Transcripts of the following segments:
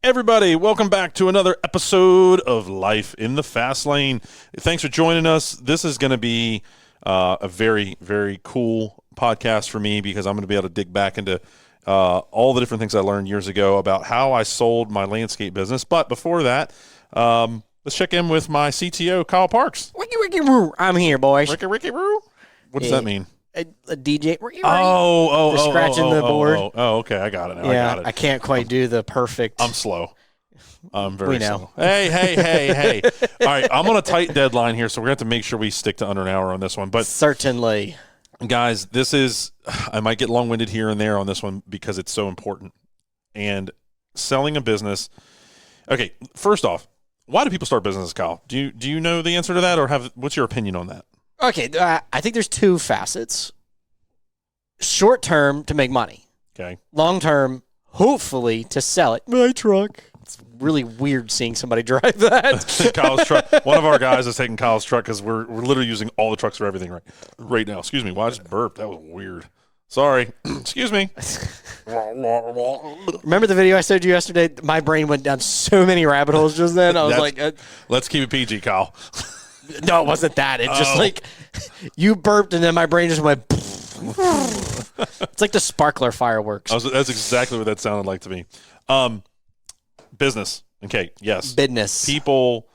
Everybody, welcome back to another episode of Life in the Fast Lane. Thanks for joining us. This is going to be a very, very cool podcast for me because I'm going to be able to dig back into all the different things I learned years ago about how I sold my landscape business. But before that, let's check in with my CTO, Kyle Parks. Ricky Roo. I'm here, boys. Ricky Roo? What does that mean? A DJ. Ricky Scratching the board. Okay, I got it now. Yeah, I got it. I can't quite do the perfect. I'm slow. I'm very slow. Hey. All right, I'm on a tight deadline here, so we're going to have to make sure we stick to under an hour on this one. But certainly. Guys, I might get long-winded here and there on this one because it's so important. And selling a business. Okay, first off, why do people start businesses, Kyle? Do you know the answer to that, or what's your opinion on that? Okay, I think there's two facets. Short term, to make money. Okay. Long term, hopefully, to sell it. My truck. It's really weird seeing somebody drive that. Kyle's truck. One of our guys is taking Kyle's truck because we're literally using all the trucks for everything right now. Excuse me. Why I just burped? That was weird. Sorry. Excuse me. Remember the video I showed you yesterday? My brain went down so many rabbit holes just then. I was like... let's keep it PG, Kyle. No, it wasn't that. It just like you burped and then my brain just went. It's like the sparkler fireworks. That's exactly what that sounded like to me. Business. Okay. Yes. Business. People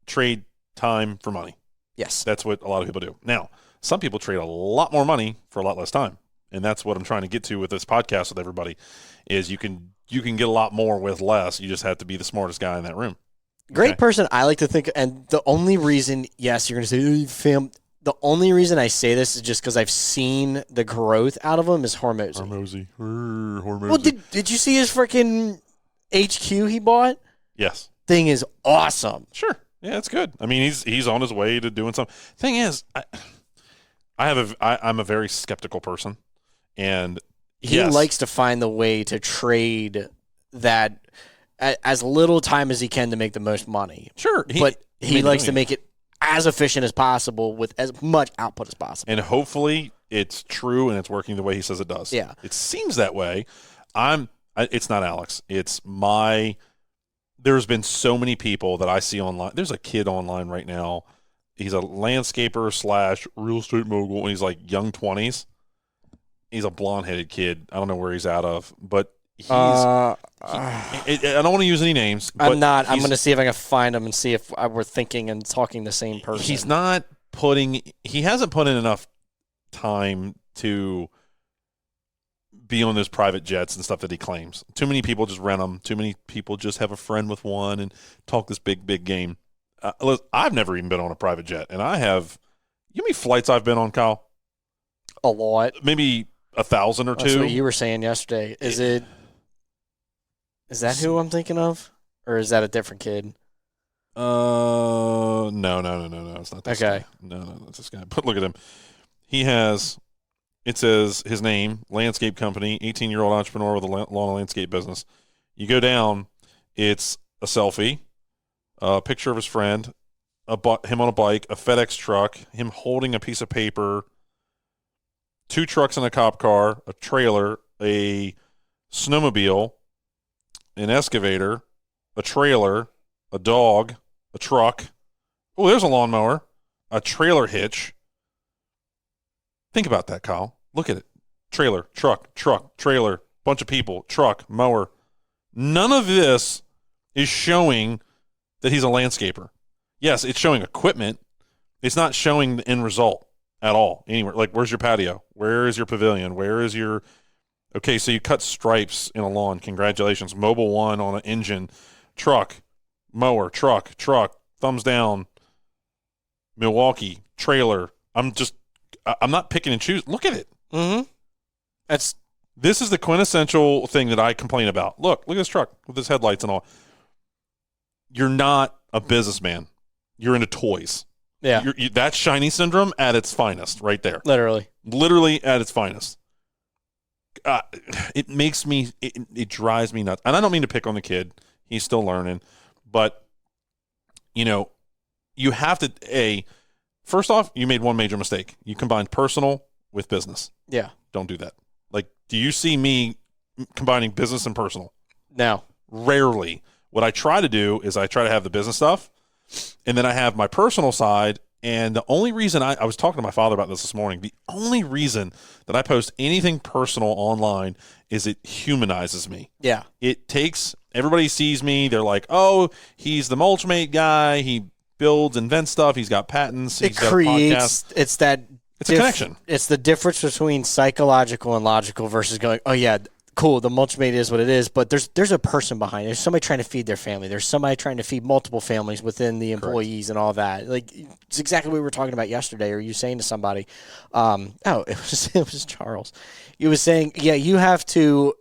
trade time for money. Yes. That's what a lot of people do. Now, some people trade a lot more money for a lot less time. And that's what I'm trying to get to with this podcast with everybody is you can get a lot more with less. You just have to be the smartest guy in that room. Great person, I like to think, and the only reason, yes, you're going to say, the only reason I say this is just because I've seen the growth out of him is Hormozy. Well, did you see his freaking HQ he bought? Yes. Thing is awesome. Sure. Yeah, it's good. I mean, he's on his way to doing something. Thing is, I'm a very skeptical person, and he likes to find the way to trade that as little time as he can to make the most money. Sure. But he likes to make it as efficient as possible with as much output as possible. And hopefully it's true and it's working the way he says it does. Yeah. It seems that way. It's not Alex. There's been so many people that I see online. There's a kid online right now. He's a landscaper / real estate mogul, and he's like young 20s. He's a blonde-headed kid. I don't know where he's out of, but I don't want to use any names. I'm not. I'm going to see if I can find him and see if we're thinking and talking the same person. He hasn't put in enough time to be on those private jets and stuff that he claims. Too many people just rent them. Too many people just have a friend with one and talk this big game. I've never even been on a private jet, and I have. You know how many flights I've been on, Kyle? A lot. Maybe 1,000 or 2. That's what you were saying yesterday. Is that who I'm thinking of? Or is that a different kid? No. It's not this guy. No, it's this guy. But look at him. It says his name, landscape company, 18-year-old entrepreneur with a lawn and landscape business. You go down, it's a selfie, a picture of his friend, him on a bike, a FedEx truck, him holding a piece of paper, 2 trucks and a cop car, a trailer, a snowmobile, an excavator, a trailer, a dog, a truck. Oh, there's a lawnmower, a trailer hitch. Think about that, Kyle. Look at it. Trailer, truck, trailer, bunch of people, truck, mower. None of this is showing that he's a landscaper. Yes, it's showing equipment. It's not showing the end result at all anywhere. Like, where's your patio? Where is your pavilion? Where is your... Okay, so you cut stripes in a lawn. Congratulations. Mobile One on an engine. Truck, mower, truck, thumbs down. Milwaukee, trailer. I'm not picking and choosing. Look at it. Mm-hmm. This is the quintessential thing that I complain about. Look at this truck with its headlights and all. You're not a businessman. You're into toys. Yeah. That's shiny syndrome at its finest right there. Literally at its finest. It makes me, it drives me nuts. And I don't mean to pick on the kid. He's still learning. But, you have to, first off, you made one major mistake. You combined personal with business. Yeah. Don't do that. Like, do you see me combining business and personal? No. Rarely. What I try to do is I try to have the business stuff, and then I have my personal side. And the only reason I was talking to my father about this morning, the only reason that I post anything personal online is it humanizes me. Yeah. It takes, everybody sees me. They're like, oh, he's the Mulch Mate guy. He builds, invents stuff. He's got patents. He's got a podcast. It's that. It's a connection. It's the difference between psychological and logical versus going, oh, yeah, cool, the Mulch Mate is what it is, but there's a person behind it. There's somebody trying to feed their family. There's somebody trying to feed multiple families within the employees. Correct. And all that. Like, it's exactly what we were talking about yesterday, or you saying to somebody, it was Charles. You was saying, yeah, you have to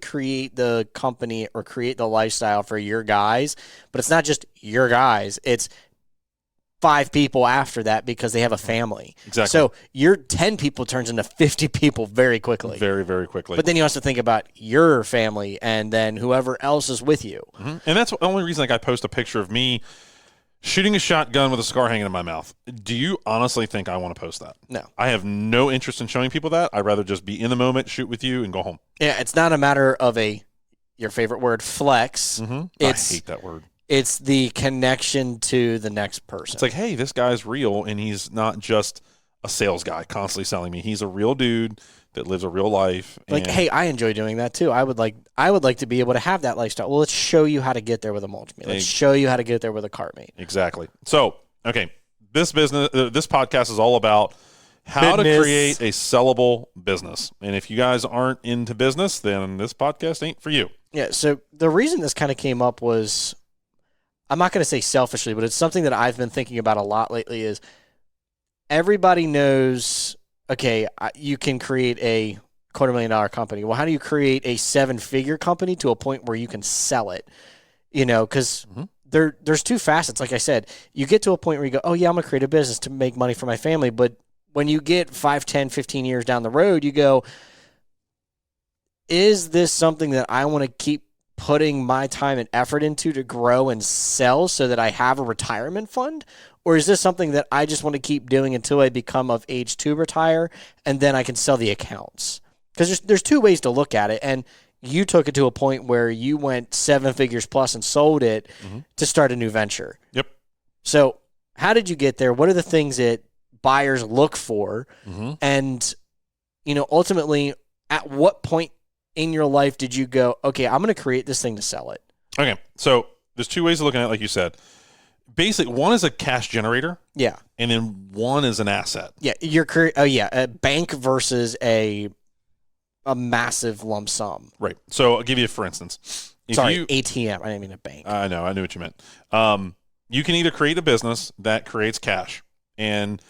create the company or create the lifestyle for your guys, but it's not just your guys. It's 5 people after that because they have a family. Exactly. So your 10 people turns into 50 people very quickly. Very, very quickly. But then you also think about your family and then whoever else is with you. Mm-hmm. And that's the only reason I post a picture of me shooting a shotgun with a cigar hanging in my mouth. Do you honestly think I want to post that? No. I have no interest in showing people that. I'd rather just be in the moment, shoot with you, and go home. Yeah, it's not a matter of your favorite word, flex. Mm-hmm. I hate that word. It's the connection to the next person. It's like, hey, this guy's real, and he's not just a sales guy constantly selling me. He's a real dude that lives a real life. Like, hey, I enjoy doing that too. I would like to be able to have that lifestyle. Well, let's show you how to get there with a Mulch Mate. Let's show you how to get there with a cart mate. Exactly. So, okay, this podcast is all about how to create a sellable business. And if you guys aren't into business, then this podcast ain't for you. Yeah. So the reason this kind of came up was, I'm not going to say selfishly, but it's something that I've been thinking about a lot lately is everybody knows, okay, you can create a $250,000 company. Well, how do you create a 7-figure company to a point where you can sell it? You know, because there's 2 facets. Like I said, you get to a point where you go, oh, yeah, I'm going to create a business to make money for my family. But when you get 5, 10, 15 years down the road, you go, is this something that I want to keep putting my time and effort into to grow and sell so that I have a retirement fund? Or is this something that I just want to keep doing until I become of age to retire and then I can sell the accounts? Because there's 2 ways to look at it. And you took it to a point where you went 7 figures plus and sold it to start a new venture. Yep. So how did you get there? What are the things that buyers look for? And, ultimately, at what point in your life did you go, okay, I'm going to create this thing to sell it? Okay, so there's 2 ways of looking at it, like you said. Basic, one is a cash generator. Yeah. And then one is an asset. Yeah, a bank versus a massive lump sum. Right. So I'll give you, for instance. ATM. I didn't mean a bank. I know. I knew what you meant. You can either create a business that creates cash. And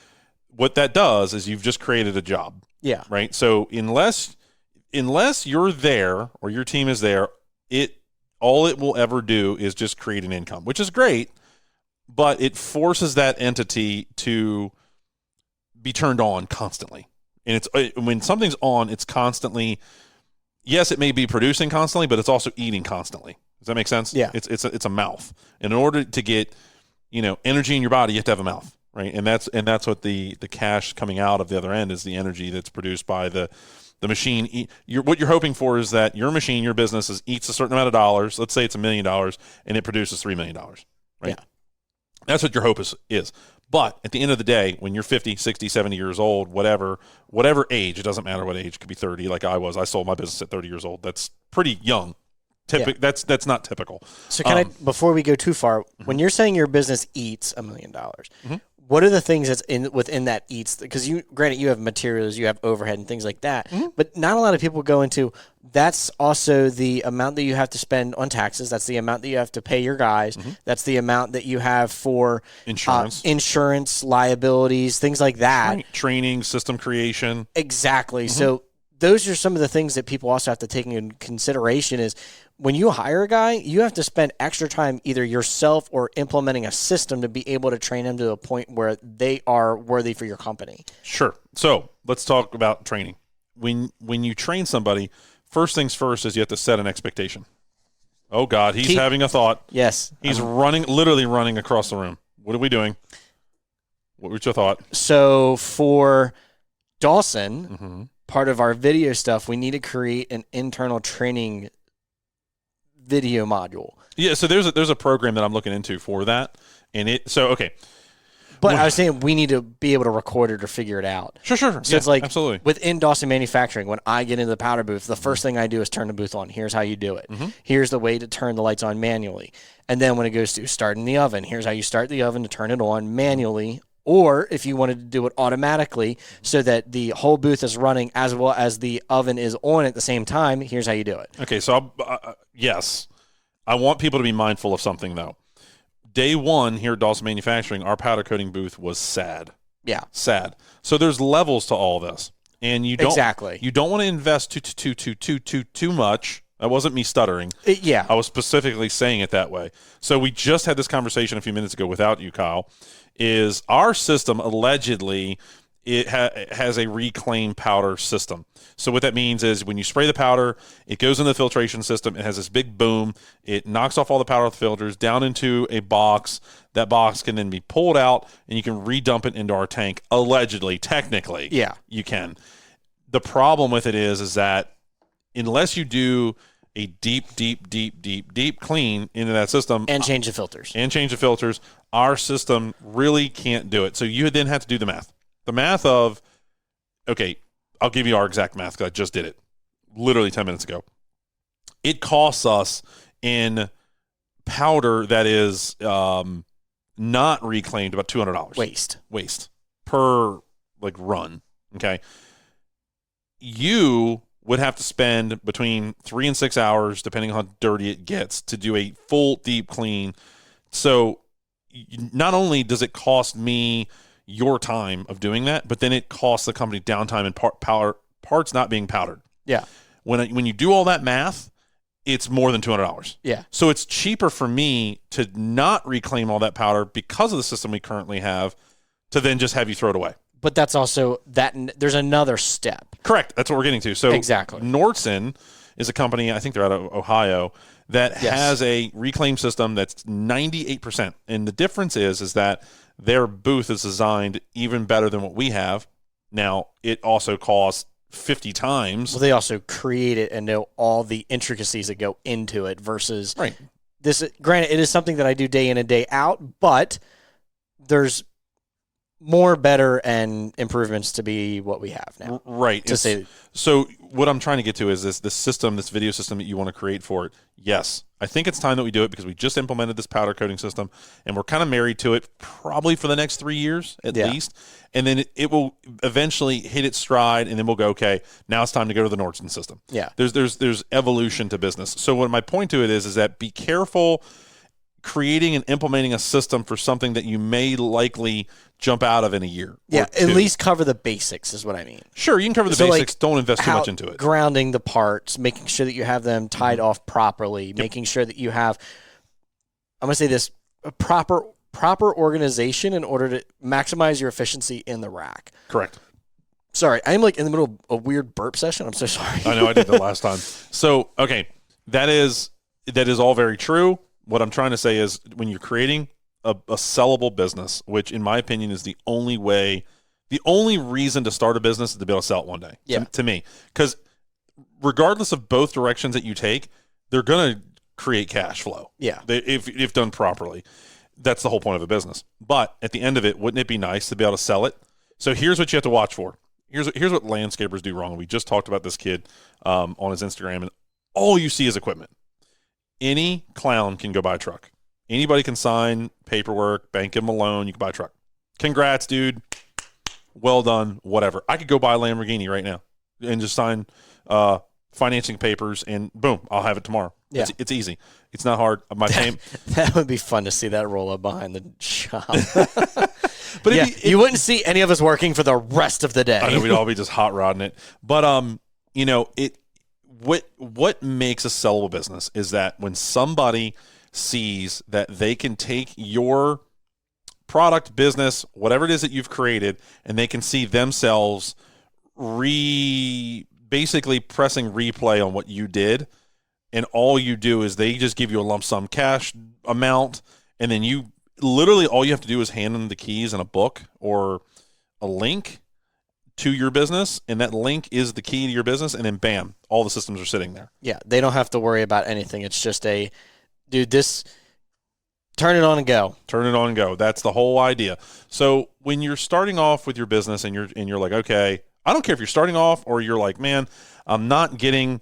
what that does is you've just created a job. Yeah. Right? So unless you're there or your team is there, all it will ever do is just create an income, which is great, but it forces that entity to be turned on constantly. And when something's on, it's constantly, yes, it may be producing constantly, but it's also eating constantly. Does that make sense? Yeah. It's a mouth. And in order to get, energy in your body, you have to have a mouth, right? And that's what the cash coming out of the other end is, the energy that's produced by the machine. What you're hoping for is that your machine, your business, eats a certain amount of dollars. Let's say it's $1 million, and it produces $3 million, right? Yeah. That's what your hope is. But at the end of the day, when you're 50, 60, 70 years old, whatever age, it doesn't matter what age, it could be 30 like I was. I sold my business at 30 years old. That's pretty young. That's not typical. So before we go too far, when you're saying your business eats $1 million, what are the things that's within that eats? Because granted, you have materials, you have overhead and things like that, but not a lot of people go into, that's also the amount that you have to spend on taxes. That's the amount that you have to pay your guys. That's the amount that you have for insurance, liabilities, things like that. Training, system creation. Exactly. So those are some of the things that people also have to take into consideration is, when you hire a guy, you have to spend extra time either yourself or implementing a system to be able to train them to a point where they are worthy for your company. Sure. So let's talk about training. When you train somebody, first things first is you have to set an expectation. Oh, God, he's having a thought. Yes. He's literally running across the room. What are we doing? What was your thought? So for Dawson, part of our video stuff, we need to create an internal training video module. Yeah, so there's a program that I'm looking into for that, and okay. But I was saying we need to be able to record it or figure it out. Sure. So yeah, it's like absolutely. within Dawson Manufacturing, when I get into the powder booth, the first thing I do is turn the booth on. Here's how you do it. Here's the way to turn the lights on manually. And then when it goes to starting the oven, here's how you start the oven to turn it on manually. Or if you wanted to do it automatically so that the whole booth is running as well as the oven is on at the same time, here's how you do it. Okay, so yes. I want people to be mindful of something, though. Day one here at Dawson Manufacturing, our powder coating booth was sad. Yeah. Sad. So there's levels to all this. And you don't Exactly. You don't want to invest too much. That wasn't me stuttering. Yeah. I was specifically saying it that way. So we just had this conversation a few minutes ago without you, Kyle, is our system allegedly has a reclaim powder system. So what that means is when you spray the powder, it goes in the filtration system. It has this big boom. It knocks off all the powder off the filters down into a box. That box can then be pulled out, and you can redump it into our tank. Allegedly, technically, Yeah. you can. The problem with it is that unless you do a deep clean into that system And change the filters. our system really can't do it. So you then have to do the math. The math of, okay, I'll give you our exact math because I just did it literally 10 minutes ago. It costs us in powder that is not reclaimed about $200. Waste per run. Okay. You would have to spend between 3 and 6 hours, depending on how dirty it gets, to do a full deep clean. So not only does it cost me your time of doing that, but then it costs the company downtime and parts not being powdered. Yeah. When you do all that math, it's more than $200. Yeah. So it's cheaper for me to not reclaim all that powder because of the system we currently have to then just have you throw it away. But that's also there's another step. Correct. That's what we're getting to. So exactly. Nordson is a company, I think they're out of Ohio, that has a reclaim system that's 98%. And the difference is that their booth is designed even better than what we have. Now, it also costs 50 times. Well, they also create it and know all the intricacies that go into it versus this. Granted, it is something that I do day in and day out, but there's more, better, and improvements to be what we have now. Right. So what I'm trying to get to is this system, this video system that you want to create for it. Yes, I think it's time that we do it because we just implemented this powder coating system, and we're kind of married to it probably for the next 3 years at least. And then it will eventually hit its stride, and then we'll go, okay, now it's time to go to the Nordson system. Yeah. There's evolution to business. So what my point to it is that be careful creating and implementing a system for something that you may likely jump out of in a year. Yeah, at least cover the basics is what I mean. Sure, you can cover the basics. Don't invest too much into it. Grounding the parts, making sure that you have them tied off properly, making sure that you have, I'm going to say this, a proper organization in order to maximize your efficiency in the rack. Correct. Sorry, I'm in the middle of a weird burp session. I'm so sorry. I know, I did that last time. So, okay, that is all very true. What I'm trying to say is when you're creating a sellable business, which in my opinion is the only reason to start a business is to be able to sell it one day, to me. Because regardless of both directions that you take, they're going to create cash flow. Yeah. If done properly. That's the whole point of a business. But at the end of it, wouldn't it be nice to be able to sell it? So here's what you have to watch for. Here's what landscapers do wrong. We just talked about this kid on his Instagram, and all you see is equipment. Any clown can go buy a truck. Anybody can sign paperwork, bank him a loan, you can buy a truck. Congrats, dude. Well done, whatever. I could go buy a Lamborghini right now and just sign financing papers, and boom, I'll have it tomorrow. Yeah. It's easy. It's not hard. That would be fun to see that roll up behind the shop. But you wouldn't see any of us working for the rest of the day. I know, we'd all be just hot rodding it. But what makes a sellable business is that when somebody sees that they can take your product, business, whatever it is that you've created, and they can see themselves basically pressing replay on what you did, and all you do is they just give you a lump sum cash amount, and then you literally all you have to do is hand them the keys and a book or a link to your business, and that link is the key to your business, and then bam, all the systems are sitting there. Yeah, they don't have to worry about anything. It's just turn it on and go. Turn it on and go. That's the whole idea. So when you're starting off with your business and you're like, okay, I don't care if you're starting off or you're like, man, I'm not getting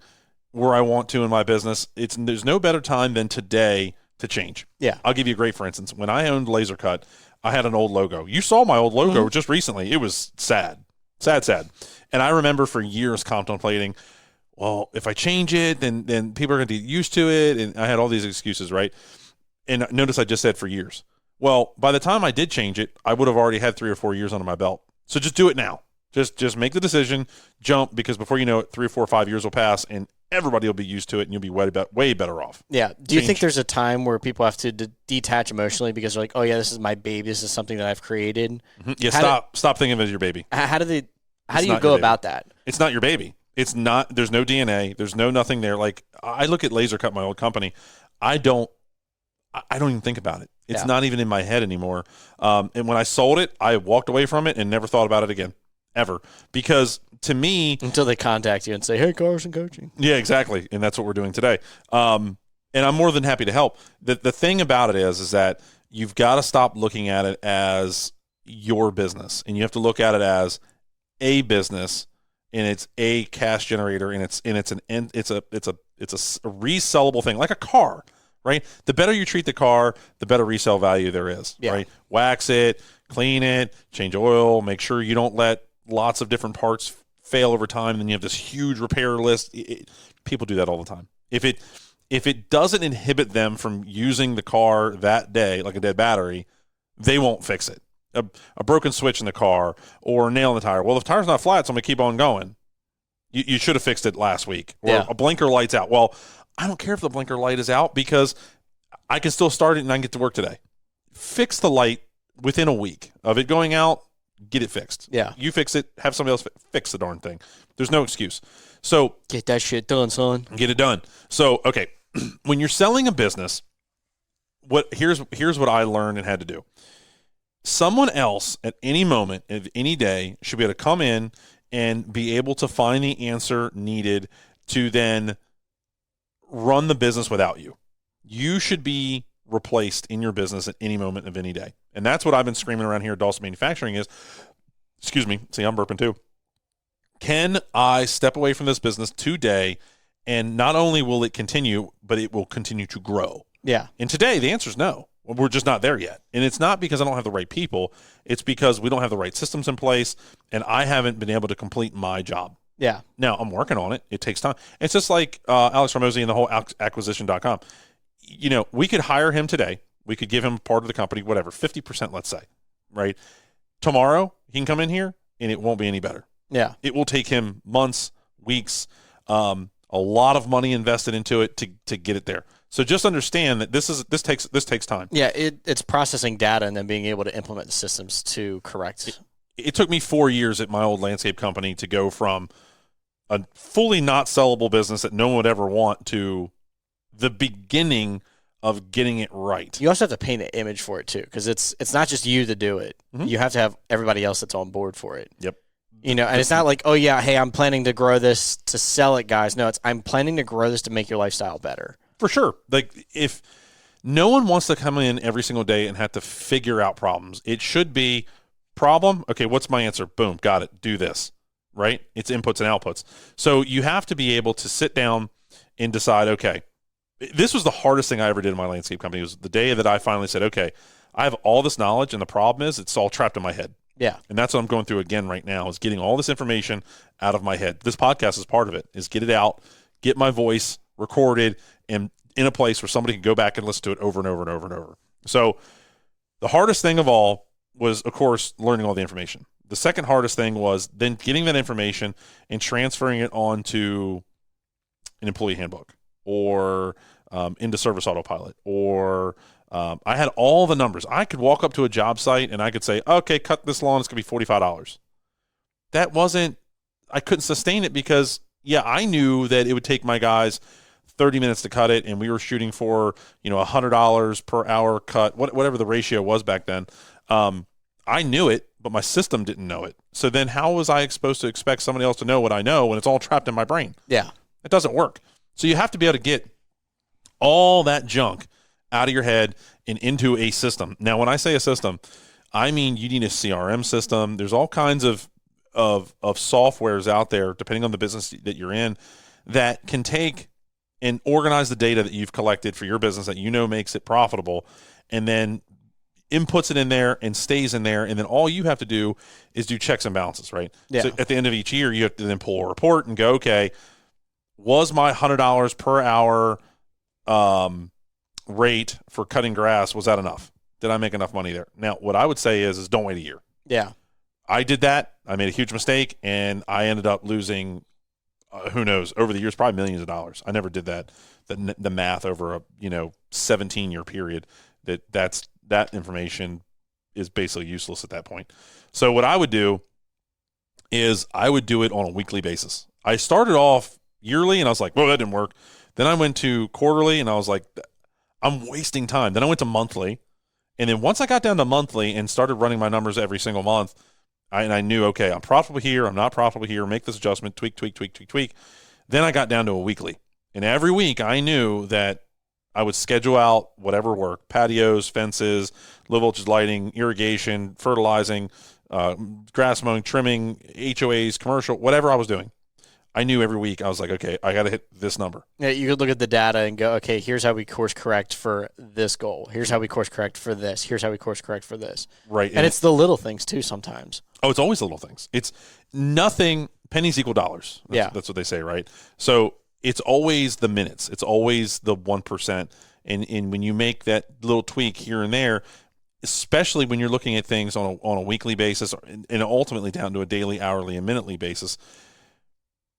where I want to in my business. There's no better time than today to change. Yeah. I'll give you a great for instance. When I owned Laser Cut, I had an old logo. You saw my old logo just recently. It was sad. Sad. And I remember for years contemplating, well, if I change it, then people are going to get used to it. And I had all these excuses, right? And notice I just said for years. Well, by the time I did change it, I would have already had 3 or 4 years under my belt. So just do it now. Just make the decision, jump, because before you know it, 3 or 4 or 5 years will pass, and everybody will be used to it, and you'll be way better off. Yeah. Do you think there's a time where people have to detach emotionally because they're like, oh, yeah, this is my baby. This is something that I've created? Mm-hmm. Yeah, stop thinking of it as your baby. How do you go about that? It's not your baby. It's not. There's no DNA. There's no nothing there. Like, I look at Laser Cut, my old company. I don't even think about it. It's not even in my head anymore. And when I sold it, I walked away from it and never thought about it again, ever. Because to me, until they contact you and say, "Hey, Carson Coaching." Yeah, exactly, and that's what we're doing today. And I'm more than happy to help. The thing about it is that you've got to stop looking at it as your business, and you have to look at it as a business, and it's a cash generator, and it's a resellable thing, like a car. Right? The better you treat the car, the better resale value there is. Yeah. Right? Wax it, clean it, change oil, make sure you don't let lots of different parts fail over time, and then you have this huge repair list. People do that all the time. If it doesn't inhibit them from using the car that day, like a dead battery, they won't fix it. A broken switch in the car or a nail in the tire. Well, if the tire's not flat, so I'm going to keep on going. You should have fixed it last week. Or a blinker light's out. Well, I don't care if the blinker light is out because I can still start it and I can get to work today. Fix the light within a week of it going out, get it fixed. Yeah. You fix it, have somebody else fix the darn thing. There's no excuse. So get that shit done, son. Get it done. So, okay, when you're selling a business, here's what I learned and had to do. Someone else at any moment of any day should be able to come in and be able to find the answer needed to then run the business without you. You should be replaced in your business at any moment of any day. And that's what I've been screaming around here at Dawson Manufacturing is, excuse me, see, I'm burping too. Can I step away from this business today, and not only will it continue, but it will continue to grow? Yeah. And today the answer is no. We're just not there yet. And it's not because I don't have the right people. It's because we don't have the right systems in place, and I haven't been able to complete my job. Yeah. Now, I'm working on it. It takes time. It's just like Alex Ramosi and the whole acquisition.com. You know, we could hire him today. We could give him part of the company, whatever, 50%, let's say, right? Tomorrow, he can come in here, and it won't be any better. Yeah. It will take him months, weeks, a lot of money invested into it to get it there. So just understand that this takes time. Yeah, it's processing data and then being able to implement the systems to correct. It took me 4 years at my old landscape company to go from a fully not sellable business that no one would ever want to the beginning of getting it right. You also have to paint an image for it too, because it's not just you to do it. Mm-hmm. You have to have everybody else that's on board for it. Yep. You know, and it's not like, oh yeah, hey, I'm planning to grow this to sell it, guys. No, I'm planning to grow this to make your lifestyle better. For sure. Like, if no one wants to come in every single day and have to figure out problems, it should be problem. Okay, what's my answer? Boom, got it. Do this, right? It's inputs and outputs. So you have to be able to sit down and decide, okay, this was the hardest thing I ever did in my landscape company. It was the day that I finally said, okay, I have all this knowledge, and the problem is it's all trapped in my head. Yeah. And that's what I'm going through again right now, is getting all this information out of my head. This podcast is part of it, is get it out, get my voice recorded, and in a place where somebody can go back and listen to it over and over and over and over. So the hardest thing of all was, of course, learning all the information. The second hardest thing was then getting that information and transferring it onto an employee handbook or into Service Autopilot, or I had all the numbers. I could walk up to a job site and I could say, okay, cut this lawn, it's going to be $45. That wasn't, I couldn't sustain it because, yeah, I knew that it would take my guys 30 minutes to cut it, and we were shooting for, $100 per hour cut, whatever the ratio was back then. I knew it, but my system didn't know it. So then how was I supposed to expect somebody else to know what I know when it's all trapped in my brain? Yeah. It doesn't work. So you have to be able to get all that junk out of your head and into a system. Now, when I say a system, I mean you need a CRM system. There's all kinds of softwares out there, depending on the business that you're in, that can take and organize the data that you've collected for your business that you know makes it profitable, and then inputs it in there and stays in there, and then all you have to do is do checks and balances, right? Yeah. So at the end of each year, you have to then pull a report and go, okay, was my $100 per hour rate for cutting grass, was that enough? Did I make enough money there? Now, what I would say is don't wait a year. Yeah. I did that. I made a huge mistake, and I ended up losing, who knows, over the years, probably millions of dollars. I never did that, the math over a 17-year period. That information is basically useless at that point. So what I would do is I would do it on a weekly basis. I started off yearly, and I was like, well, that didn't work. Then I went to quarterly, and I was like, I'm wasting time. Then I went to monthly. And then once I got down to monthly and started running my numbers every single month, I knew, okay, I'm profitable here, I'm not profitable here, make this adjustment, tweak. Then I got down to a weekly. And every week I knew that I would schedule out whatever work, patios, fences, low voltage lighting, irrigation, fertilizing, grass mowing, trimming, HOAs, commercial, whatever I was doing. I knew every week I was like, okay, I got to hit this number. Yeah, you could look at the data and go, okay, here's how we course correct for this goal. Here's how we course correct for this. Here's how we course correct for this. Right. And it's the little things too sometimes. Oh, it's always the little things. It's nothing. Pennies equal dollars. That's what they say, right? So it's always the minutes. It's always the 1%. And when you make that little tweak here and there, especially when you're looking at things on a weekly basis and ultimately down to a daily, hourly, and minutely basis,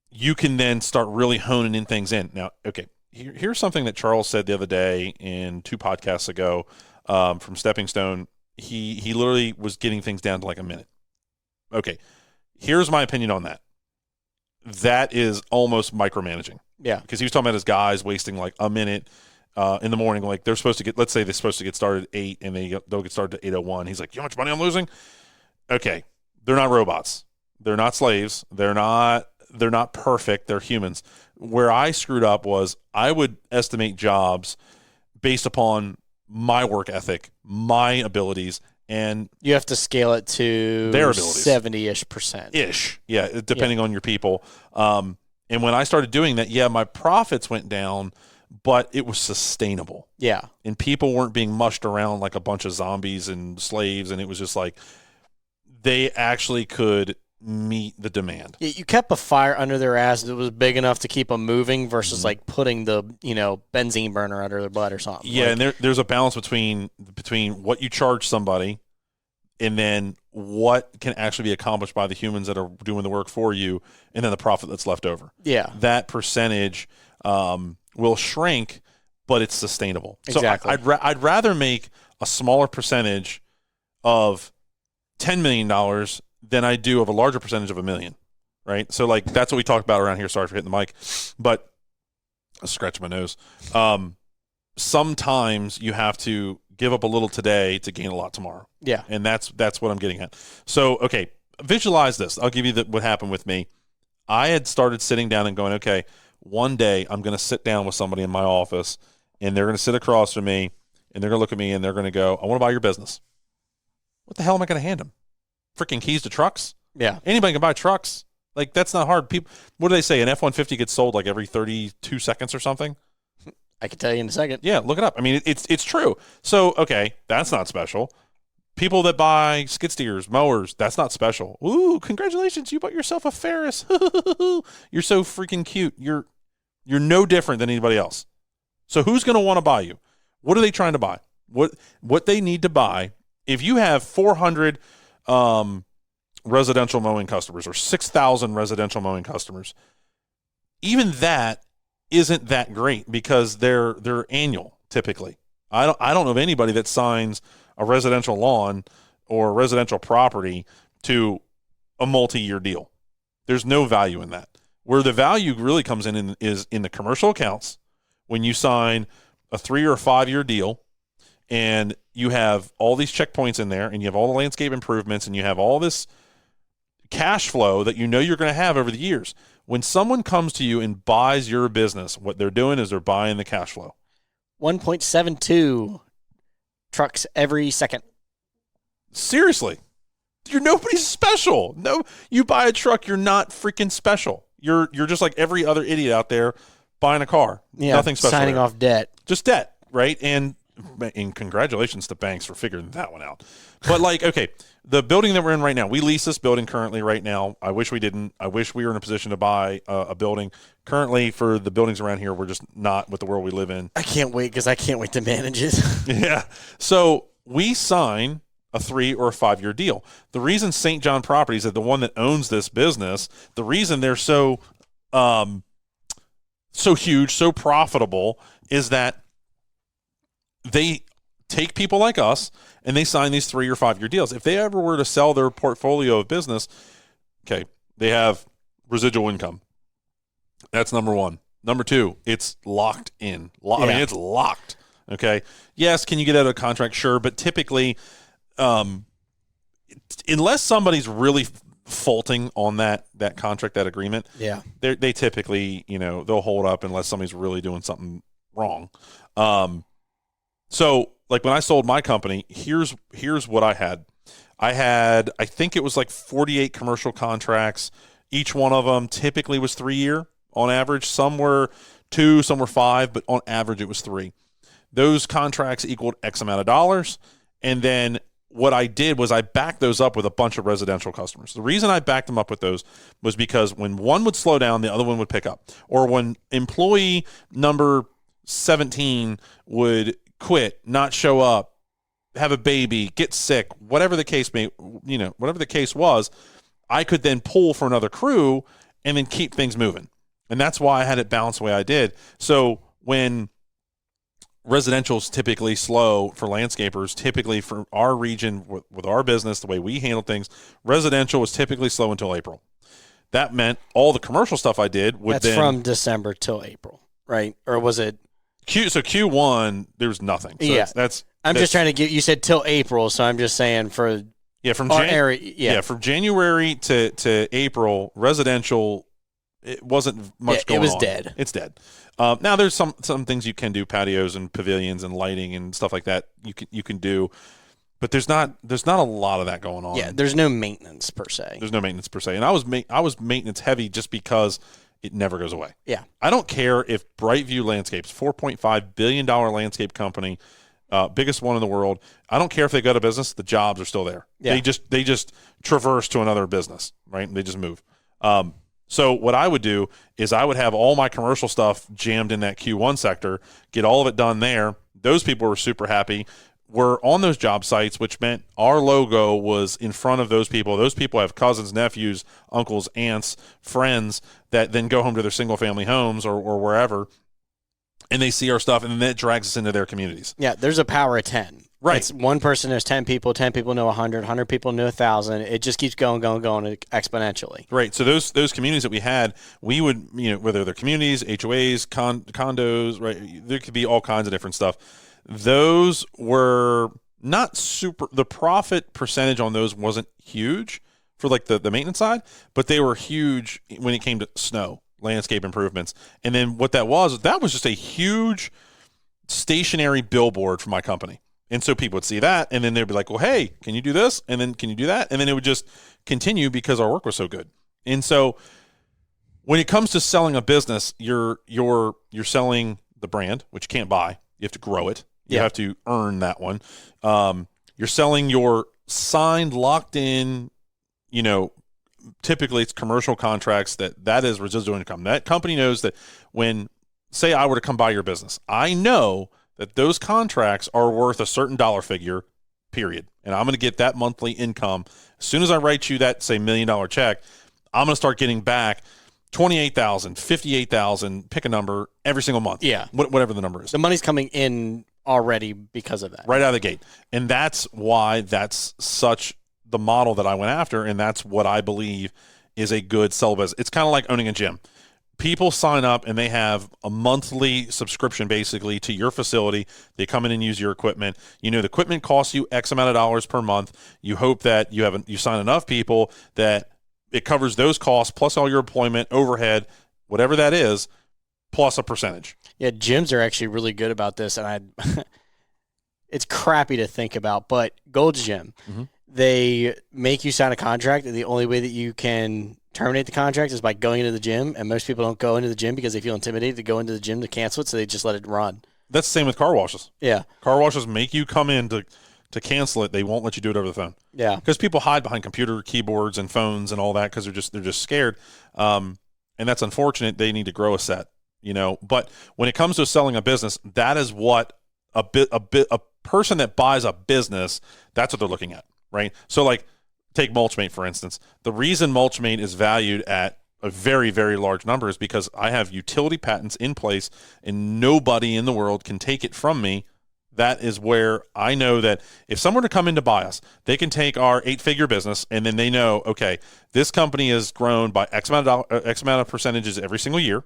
you can then start really honing in things in. Now, okay, here's something that Charles said the other day in 2 podcasts ago from Stepping Stone. He literally was getting things down to like a minute. Okay, here's my opinion on that. That is almost micromanaging. Yeah. Because he was talking about his guys wasting like a minute in the morning. Like they're supposed to get, let's say they're supposed to get started at 8 and they'll get started at 8:01. He's like, you know how much money I'm losing? Okay, they're not robots. They're not slaves. They're not perfect. They're humans. Where I screwed up was I would estimate jobs based upon my work ethic, my abilities, and you have to scale it to their abilities. 70-ish%. Yeah, depending on your people. And when I started doing that, my profits went down, but it was sustainable. Yeah. And people weren't being mushed around like a bunch of zombies and slaves, and it was just like they actually could meet the demand. You kept a fire under their ass that was big enough to keep them moving versus like putting the benzene burner under their butt or something. Yeah, and there's a balance between what you charge somebody and then what can actually be accomplished by the humans that are doing the work for you, and then the profit that's left over. Yeah, that percentage will shrink, but it's sustainable. Exactly. So I'd rather make a smaller percentage of $10 million than I do of a larger percentage of $1 million, right? So like that's what we talked about around here. Sorry for hitting the mic, but I scratched my nose. Sometimes you have to give up a little today to gain a lot tomorrow. Yeah, and that's what I'm getting at. So okay, visualize this. I'll give you what happened with me. I had started sitting down and going, okay, one day I'm going to sit down with somebody in my office, and they're going to sit across from me, and they're going to look at me, and they're going to go, I want to buy your business. What the hell am I going to hand them? Freaking keys to trucks? Yeah. Anybody can buy trucks. Like, that's not hard. People, what do they say? An F-150 gets sold like every 32 seconds or something? I can tell you in a second. Yeah, look it up. I mean, it's true. So, okay, that's not special. People that buy skid steers, mowers, that's not special. Ooh, congratulations, you bought yourself a Ferris. You're so freaking cute. You're no different than anybody else. So who's going to want to buy you? What are they trying to buy? What they need to buy, if you have 400 residential mowing customers or 6,000 residential mowing customers, even that isn't that great because they're annual typically. I don't know of anybody that signs a residential lawn or a residential property to a multi-year deal. There's no value in that. Where the value really comes in is in the commercial accounts when you sign a 3 or 5 year deal and you have all these checkpoints in there, and you have all the landscape improvements, and you have all this cash flow that you know you're going to have over the years. When someone comes to you and buys your business, what they're doing is they're buying the cash flow. 1.72 trucks every second. Seriously. Nobody's special. No, you buy a truck, you're not freaking special. You're just like every other idiot out there buying a car. Yeah, nothing special. Signing there. off debt. Just debt, right? And congratulations to banks for figuring that one out. But like, okay, the building that we're in right now, we lease this building currently right now. I wish we didn't. I wish we were in a position to buy a building. Currently, for the buildings around here, we're just not with the world we live in. I can't wait because I can't wait to manage it. Yeah. So we sign a 3 or a 5 year deal. The reason St. John Properties is the one that owns this business, the reason they're so huge, so profitable, is that they take people like us and they sign these 3 or 5 year deals. If they ever were to sell their portfolio of business, okay, they have residual income. That's number one. Number two, it's locked in. I mean, it's locked. Okay. Yes, can you get out of a contract? Sure, but typically, unless somebody's really faulting on that contract, that agreement, they typically, they'll hold up unless somebody's really doing something wrong. So like when I sold my company, here's what I had. I think it was like 48 commercial contracts. Each one of them typically was 3 year on average. Some were 2, some were 5, but on average it was 3. Those contracts equaled X amount of dollars. And then what I did was I backed those up with a bunch of residential customers. The reason I backed them up with those was because when one would slow down, the other one would pick up. Or when employee number 17 would quit, not show up, have a baby, get sick, whatever the case whatever the case was, I could then pull for another crew and then keep things moving. And that's why I had it balanced the way I did. So when residential is typically slow for landscapers, typically for our region with our business, the way we handle things, residential was typically slow until April. That meant all the commercial stuff I did would That's from December till April, right? Or was it? So Q1, there was nothing. So I'm just trying to get, you said till April, so I'm just saying from from January to April, residential, it wasn't much going on. It was dead. It's dead. Now there's some things you can do, patios and pavilions and lighting and stuff like that you can do, but there's not a lot of that going on. Yeah, there's no maintenance per se. And I was maintenance heavy just because it never goes away. Yeah. I don't care if Brightview Landscapes, $4.5 billion landscape company, biggest one in the world. I don't care if they go to business; the jobs are still there. Yeah. They just traverse to another business, right? They just move. So what I would do is I would have all my commercial stuff jammed in that Q1 sector, get all of it done there. Those people were super happy. We're on those job sites, which meant our logo was in front of those people. Those people have cousins, nephews, uncles, aunts, friends that then go home to their single-family homes or wherever, and they see our stuff, and then that drags us into their communities. Yeah, there's a power of 10. Right. It's one person knows 10 people know 100, 100 people know 1,000. It just keeps going exponentially. Right. So those communities that we had, we would, whether they're communities, HOAs, condos, right, there could be all kinds of different stuff. Those were not super, the profit percentage on those wasn't huge for like the maintenance side, but they were huge when it came to snow, landscape improvements. And then what that was just a huge stationary billboard for my company. And so people would see that, and then they'd be like, well, hey, can you do this? And then can you do that? And then it would just continue because our work was so good. And so when it comes to selling a business, you're selling the brand, which you can't buy. You have to grow it. You have to earn that one. You're selling your signed, locked in, typically it's commercial contracts that is residual income. That company knows that when, say I were to come buy your business, I know that those contracts are worth a certain dollar figure, period. And I'm going to get that monthly income. As soon as I write you that, say, $1 million check, I'm going to start getting back $28,000, $58,000, pick a number, every single month. Yeah. Whatever the number is. The money's coming in already because of that. Right out of the gate. And that's why that's such the model that I went after, and that's what I believe is a good sell business. It's kind of like owning a gym. people sign up and they have a monthly subscription basically to your facility. They come in and use your equipment. The equipment costs you X amount of dollars per month. You hope that you sign enough people that it covers those costs plus all your employment, overhead, whatever that is, plus a percentage. Yeah, gyms are actually really good about this, and it's crappy to think about, but Gold's Gym, they make you sign a contract, and the only way that you can terminate the contract is by going into the gym, and most people don't go into the gym because they feel intimidated to go into the gym to cancel it, so they just let it run. That's the same with car washes. Yeah. Car washes make you come in to cancel it. They won't let you do it over the phone. Yeah. Because people hide behind computer keyboards and phones and all that because they're just scared. And that's unfortunate. They need to grow a set, But when it comes to selling a business, that is what a person that buys a business, that's what they're looking at, right? So like take Mulchmate, for instance. The reason Mulchmate is valued at a very, very large number is because I have utility patents in place and nobody in the world can take it from me. That is where I know that if someone were to come in to buy us, they can take our 8-figure business and then they know, okay, this company has grown by X amount of percentages every single year.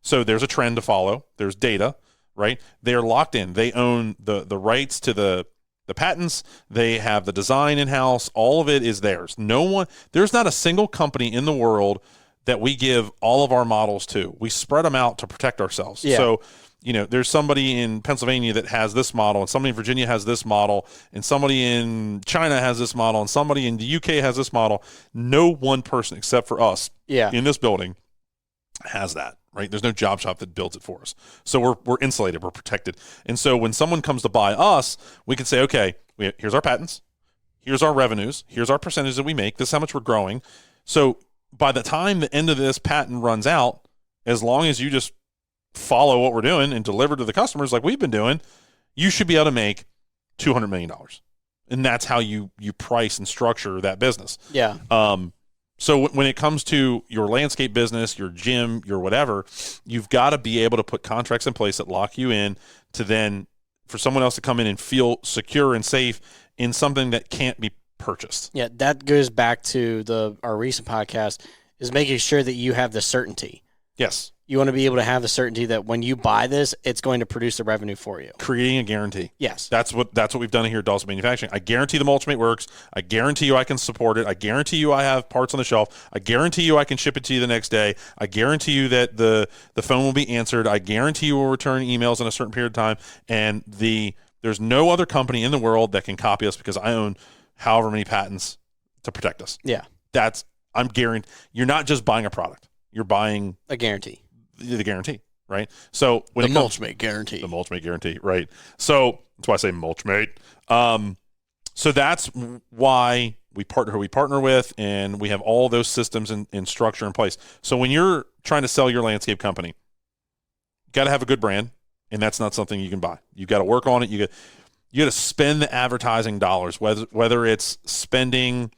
So there's a trend to follow. There's data, right? They're locked in. They own the rights to the patents. They have the design in-house. All of it is theirs. There's not a single company in the world that we give all of our models to. We spread them out to protect ourselves. Yeah. So there's somebody in Pennsylvania that has this model, and somebody in Virginia has this model, and somebody in China has this model, and somebody in the UK has this model. No one person except for us in this building has that, right? There's no job shop that builds it for us. So we're insulated, we're protected. And so when someone comes to buy us, we can say, okay, here's our patents, here's our revenues, here's our percentage that we make, this is how much we're growing. So by the time the end of this patent runs out, as long as you just follow what we're doing and deliver to the customers like we've been doing, you should be able to make $200 million. And that's how you price and structure that business. Yeah. So when it comes to your landscape business, your gym, your whatever, you've got to be able to put contracts in place that lock you in to then for someone else to come in and feel secure and safe in something that can't be purchased. Yeah, that goes back to our recent podcast is making sure that you have the certainty. Yes. You want to be able to have the certainty that when you buy this, it's going to produce the revenue for you. Creating a guarantee. Yes. That's what we've done here at Dawson Manufacturing. I guarantee the Mulchmate works. I guarantee you I can support it. I guarantee you I have parts on the shelf. I guarantee you I can ship it to you the next day. I guarantee you that the phone will be answered. I guarantee you will return emails in a certain period of time. And there's no other company in the world that can copy us because I own however many patents to protect us. Yeah. I'm guaranteed. You're not just buying a product. You're buying a guarantee. The guarantee, right? So when the Mulchmate guarantee. The Mulchmate guarantee, right? So that's why I say Mulchmate. So that's why we partner who we partner with, and we have all those systems and structure in place. So when you're trying to sell your landscape company, you got to have a good brand, and that's not something you can buy. You got to work on it. You got to spend the advertising dollars, whether it's spending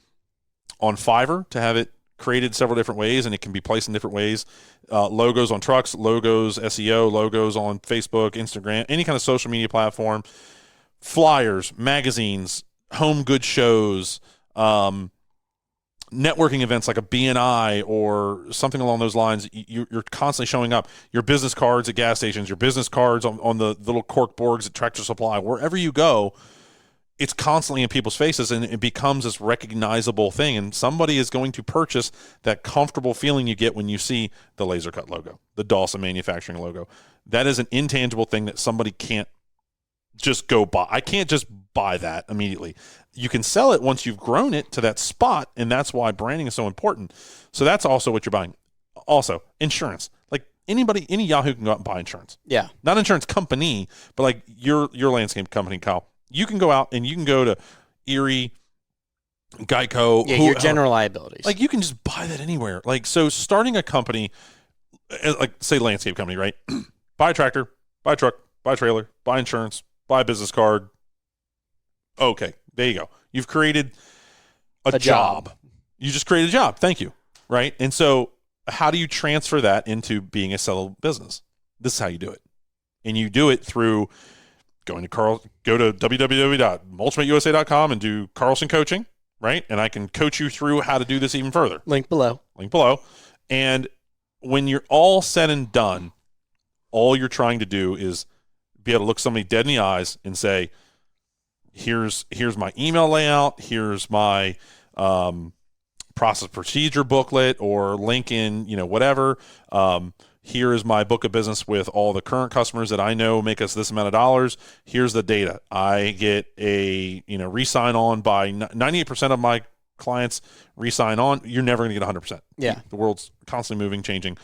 on Fiverr to have it created several different ways, and it can be placed in different ways. Logos on trucks, logos, SEO, logos on Facebook, Instagram, any kind of social media platform, flyers, magazines, home goods shows, networking events like a BNI or something along those lines. You're constantly showing up. Your business cards at gas stations, your business cards on the little cork boards at Tractor Supply, wherever you go, it's constantly in people's faces, and it becomes this recognizable thing. And somebody is going to purchase that comfortable feeling you get when you see the Laser Cut logo, the Dawson Manufacturing logo. That is an intangible thing that somebody can't just go buy. I can't just buy that immediately. You can sell it once you've grown it to that spot, and that's why branding is so important. So that's also what you're buying. Also, insurance. Like any Yahoo can go out and buy insurance. Yeah. Not insurance company, but like your landscape company, Kyle. You can go out and you can go to Erie, Geico. Yeah, your general liabilities. Like you can just buy that anywhere. Like, so starting a company, like say landscape company, right? Buy a tractor, buy a truck, buy a trailer, buy insurance, buy a business card. Okay, there you go. You've created a job. You just created a job. Thank you. Right? And so how do you transfer that into being a sellable business? This is how you do it. And you do it through go to www.mulchmateusa.com and do Carlson coaching, right? And I can coach you through how to do this even further. Link below. And when you're all said and done, all you're trying to do is be able to look somebody dead in the eyes and say, here's my email layout, here's my process procedure booklet or link in, whatever. Here is my book of business with all the current customers that I know make us this amount of dollars. Here's the data. I get a, re-sign on by 98% of my clients re-sign on. You're never going to get 100%. Yeah. The world's constantly moving, changing.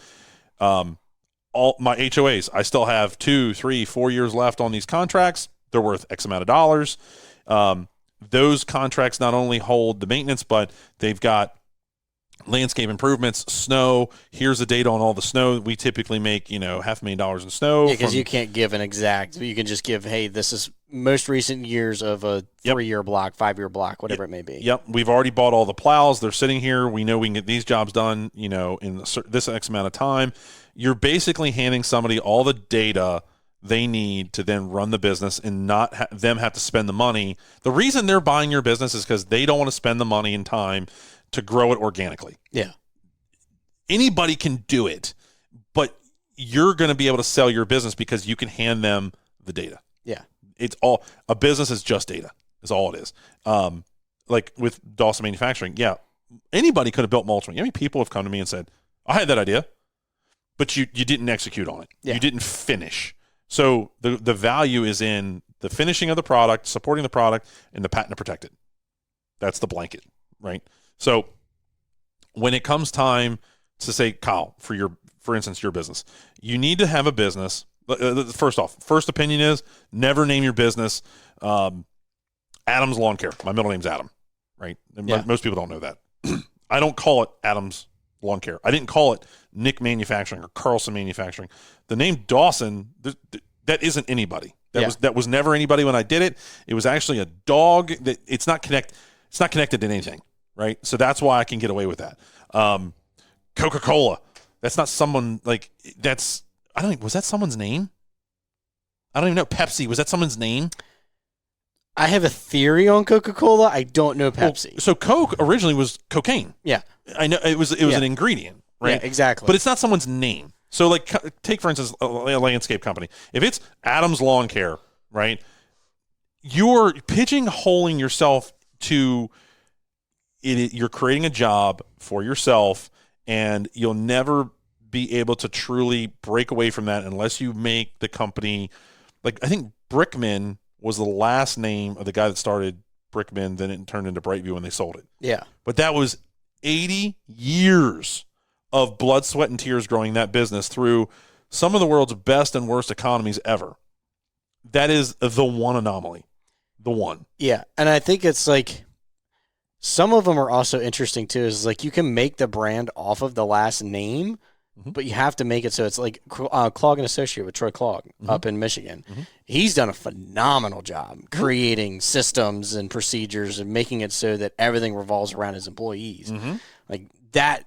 All my HOAs, I still have 2, 3, 4 years left on these contracts. They're worth X amount of dollars. Those contracts not only hold the maintenance, but they've got landscape improvements, snow. Here's the data on all the snow. We typically make, $500,000 in snow. Yeah, because you can't give an exact. You can just give, hey, this is most recent years of a 3-year block, 5-year block, whatever it may be. Yep. We've already bought all the plows. They're sitting here. We know we can get these jobs done, in this X amount of time. You're basically handing somebody all the data they need to then run the business and not them have to spend the money. The reason they're buying your business is because they don't want to spend the money and time to grow it organically. Yeah. Anybody can do it, but you're going to be able to sell your business because you can hand them the data. Yeah. It's all, a business is just data is all it is. Like with Dawson Manufacturing. Yeah. Anybody could have built Mulch. How many people have come to me and said, I had that idea, but you didn't execute on it. Yeah. You didn't finish. So the value is in the finishing of the product, supporting the product, and the patent to protect it. That's the blanket, right? So when it comes time to say, Kyle, for instance, your business, you need to have a business. First opinion is never name your business Adam's Lawn Care. My middle name's Adam, right? Yeah. Most people don't know that. I don't call it Adam's Lawn Care. I didn't call it Nick Manufacturing or Carlson Manufacturing. The name Dawson, that isn't anybody. That was never anybody when I did it. It was actually a dog. It's not connected to anything. Right. So that's why I can get away with that. Coca-Cola. That's not someone was that someone's name? I don't even know. Pepsi. Was that someone's name? I have a theory on Coca-Cola. I don't know Pepsi. Well, so Coke originally was cocaine. Yeah. I know it was an ingredient, right? Yeah, exactly. But it's not someone's name. So like take for instance a landscape company. If it's Adam's Lawn Care, right? You're pigeonholing yourself to you're creating a job for yourself, and you'll never be able to truly break away from that unless you make the company, like I think Brickman was the last name of the guy that started Brickman, then it turned into Brightview when they sold it. Yeah. But that was 80 years of blood, sweat, and tears growing that business through some of the world's best and worst economies ever. That is the one anomaly. The one. Yeah. And I think it's like, some of them are also interesting too. Is like you can make the brand off of the last name, but you have to make it so it's like Clog and Associate with Troy Clog up in Michigan. He's done a phenomenal job creating systems and procedures and making it so that everything revolves around his employees. Like that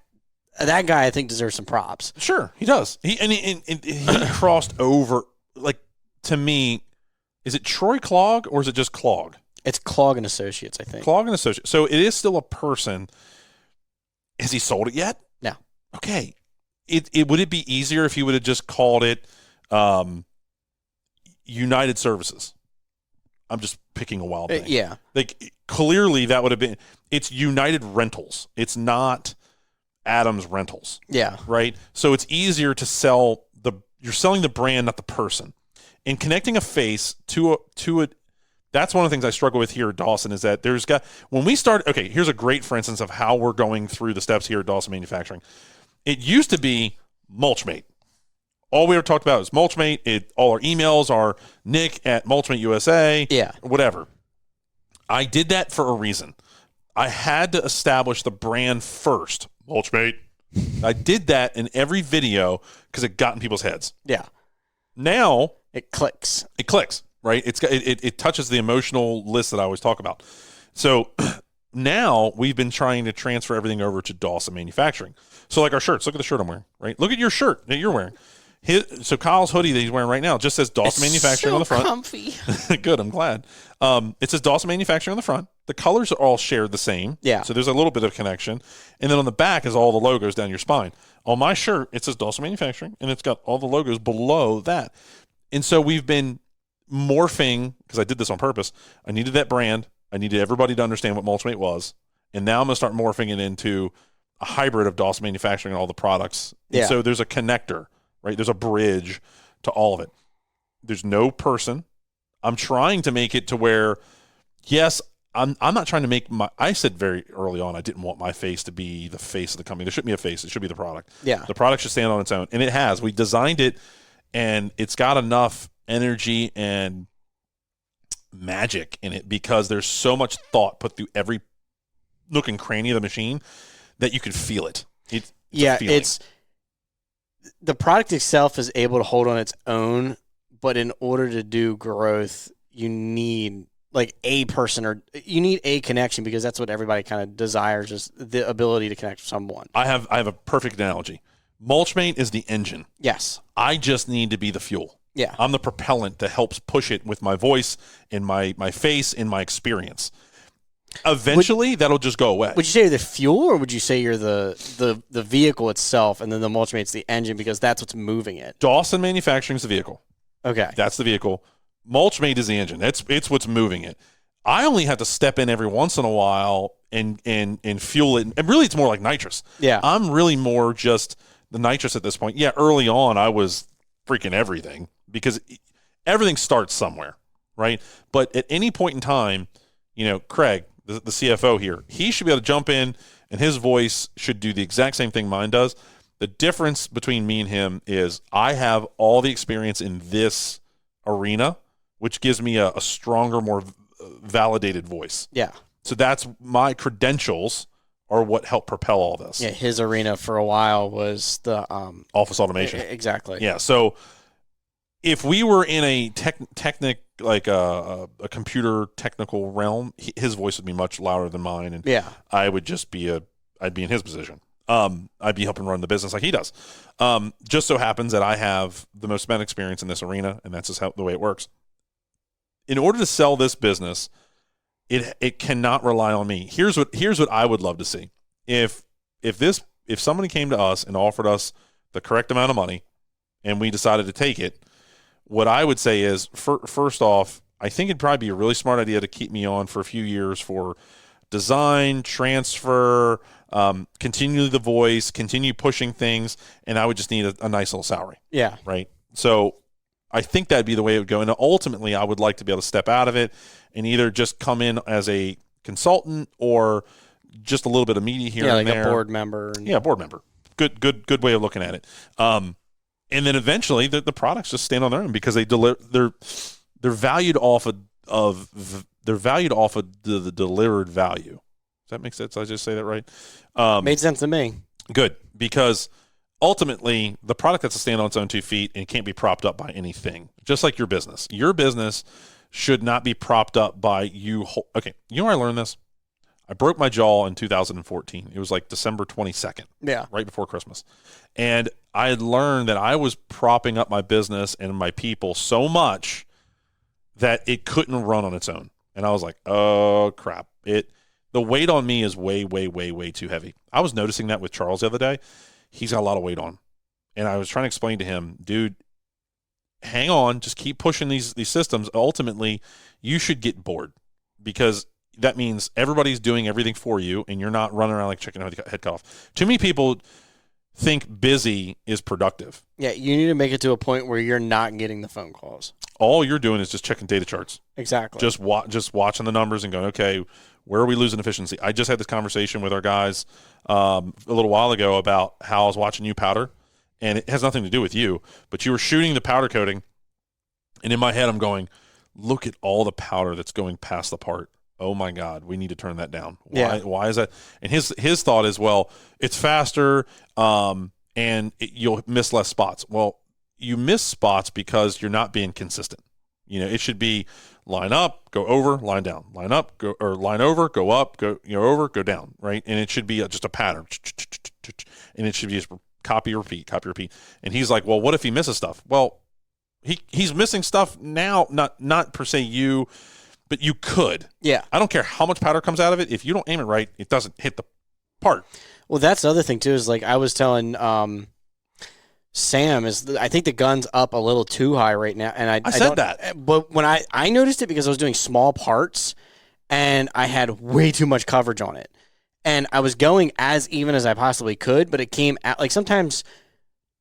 guy, I think, deserves some props. Sure, he does. He crossed over. Like, to me, is it Troy Clog or is it just Clog? It's Clog and Associates, I think. Clog and Associates. So it is still a person. Has he sold it yet? No. Okay. Would it be easier if he would have just called it United Services? I'm just picking a wild thing. Yeah. Like, clearly that would have been, it's United Rentals. It's not Adams Rentals. Yeah. Right? So it's easier to sell you're selling the brand, not the person. And connecting a face to a that's one of the things I struggle with here at Dawson is that when we start, okay, here's a great, for instance, of how we're going through the steps here at Dawson Manufacturing. It used to be Mulchmate. All we ever talked about is Mulchmate. All our emails are Nick at Mulchmate USA. Yeah. Whatever. I did that for a reason. I had to establish the brand first. Mulchmate. I did that in every video because it got in people's heads. Yeah. Now it clicks. It clicks. Right? It touches the emotional list that I always talk about. So now we've been trying to transfer everything over to Dawson Manufacturing. So like our shirts, look at the shirt I'm wearing, right? Look at your shirt that you're wearing. So Kyle's hoodie that he's wearing right now just says Dawson Manufacturing on the front. Comfy. Good, I'm glad. It says Dawson Manufacturing on the front. the colors are all shared the same. Yeah. So there's a little bit of connection. And then on the back is all the logos down your spine. On my shirt, it says Dawson Manufacturing, and it's got all the logos below that. And so we've been morphing, because I did this on purpose. I needed that brand. I needed everybody to understand what Mulchmate was. And now I'm going to start morphing it into a hybrid of Dawson Manufacturing and all the products. And so there's a connector, right? There's a bridge to all of it. There's no person. I'm trying to make it to where, yes, I'm not trying to make I said very early on I didn't want my face to be the face of the company. There shouldn't be a face. It should be the product. Yeah. The product should stand on its own. And it has. We designed it, and it's got enough energy and magic in it because there's so much thought put through every nook and cranny of the machine that you can feel it. It's the product itself is able to hold on its own, but in order to do growth, you need like a person, or you need a connection, because that's what everybody kind of desires, is the ability to connect with someone. I have a perfect analogy. Mulchmate is the engine. Yes. I just need to be the fuel. Yeah. I'm the propellant that helps push it with my voice and my face and my experience. Eventually, that'll just go away. Would you say you're the fuel, or would you say you're the vehicle itself, and then the Mulchmate's the engine because that's what's moving it? Dawson Manufacturing is the vehicle. Okay. That's the vehicle. Mulchmate is the engine. It's what's moving it. I only have to step in every once in a while and fuel it. And really, it's more like nitrous. Yeah. I'm really more just the nitrous at this point. Yeah, early on, I was freaking everything because everything starts somewhere, right? But at any point in time, Craig, the CFO here, he should be able to jump in, and his voice should do the exact same thing mine does. The difference between me and him is I have all the experience in this arena, which gives me a stronger, more validated voice. Yeah. So that's my credentials are what helped propel all this. Yeah, his arena for a while was the office automation. Exactly. Yeah. So if we were in a a computer technical realm, his voice would be much louder than mine, and I would just be I'd be in his position. I'd be helping run the business like he does. Just so happens that I have the most amount of experience in this arena, and that's just the way it works. In order to sell this business, it cannot rely on me. Here's what I would love to see. If somebody came to us and offered us the correct amount of money, and we decided to take it, what I would say is, first off, I think it'd probably be a really smart idea to keep me on for a few years for design, transfer, continue the voice, continue pushing things, and I would just need a nice little salary. Yeah. Right? So I think that'd be the way it would go. And ultimately, I would like to be able to step out of it and either just come in as a consultant or just a little bit of media here and there. Yeah, like a board member. Yeah, board member. Good way of looking at it. And then eventually, the products just stand on their own because they're valued off of the delivered value. Does that make sense? Did I just say that right? Made sense to me. Good, because ultimately, the product has to stand on its own 2 feet and can't be propped up by anything, just like your business. Your business should not be propped up by you. Okay, you know where I learned this? I broke my jaw in 2014. It was like December 22nd, right before Christmas. And I had learned that I was propping up my business and my people so much that it couldn't run on its own. And I was like, oh, crap. The weight on me is way, way, way, way too heavy. I was noticing that with Charles the other day. He's got a lot of weight on. And I was trying to explain to him, dude, hang on, just keep pushing these systems. Ultimately, you should get bored because that means everybody's doing everything for you and you're not running around like chicken with your head cut off. Too many people think busy is productive. Yeah, you need to make it to a point where you're not getting the phone calls. All you're doing is just checking data charts. Exactly. Just watching the numbers and going, okay, where are we losing efficiency? I just had this conversation with our guys a little while ago about how I was watching you powder, and it has nothing to do with you, but you were shooting the powder coating, and in my head I'm going, look at all the powder that's going past the part. Oh my God, we need to turn that down. Why is that? And his thought is, well, it's faster, and you'll miss less spots. Well, you miss spots because you're not being consistent. It should be line up, go over, line down, line up, go, or line over, go up, go over, go down, right? And it should be just a pattern, and it should be just copy, repeat. And he's like, well, what if he misses stuff? Well, he's missing stuff now, not per se you, but you could. Yeah. I don't care how much powder comes out of it. If you don't aim it right, it doesn't hit the part. Well, that's the other thing too. Is like I was telling Sam I think the gun's up a little too high right now, and I said that. But when I noticed it because I was doing small parts, and I had way too much coverage on it, and I was going as even as I possibly could, but it came out like sometimes,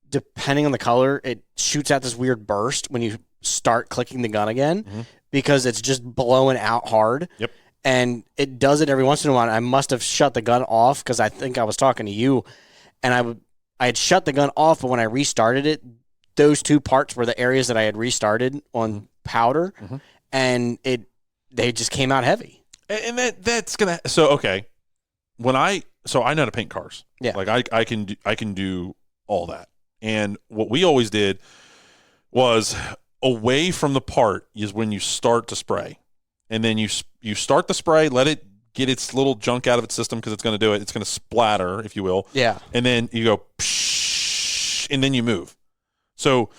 depending on the color, it shoots out this weird burst when you start clicking the gun again because it's just blowing out hard. Yep. And it does it every once in a while. I must have shut the gun off because I think I was talking to you, and I had shut the gun off, but when I restarted it, those two parts were the areas that I had restarted on powder, and they just came out heavy. And that's gonna okay. I know how to paint cars. Yeah, like I can do all that. And what we always did was away from the part is when you start to spray. And then you start the spray, let it get its little junk out of its system because it's going to do it. It's going to splatter, if you will. Yeah. And then you go, psh, and then you move. So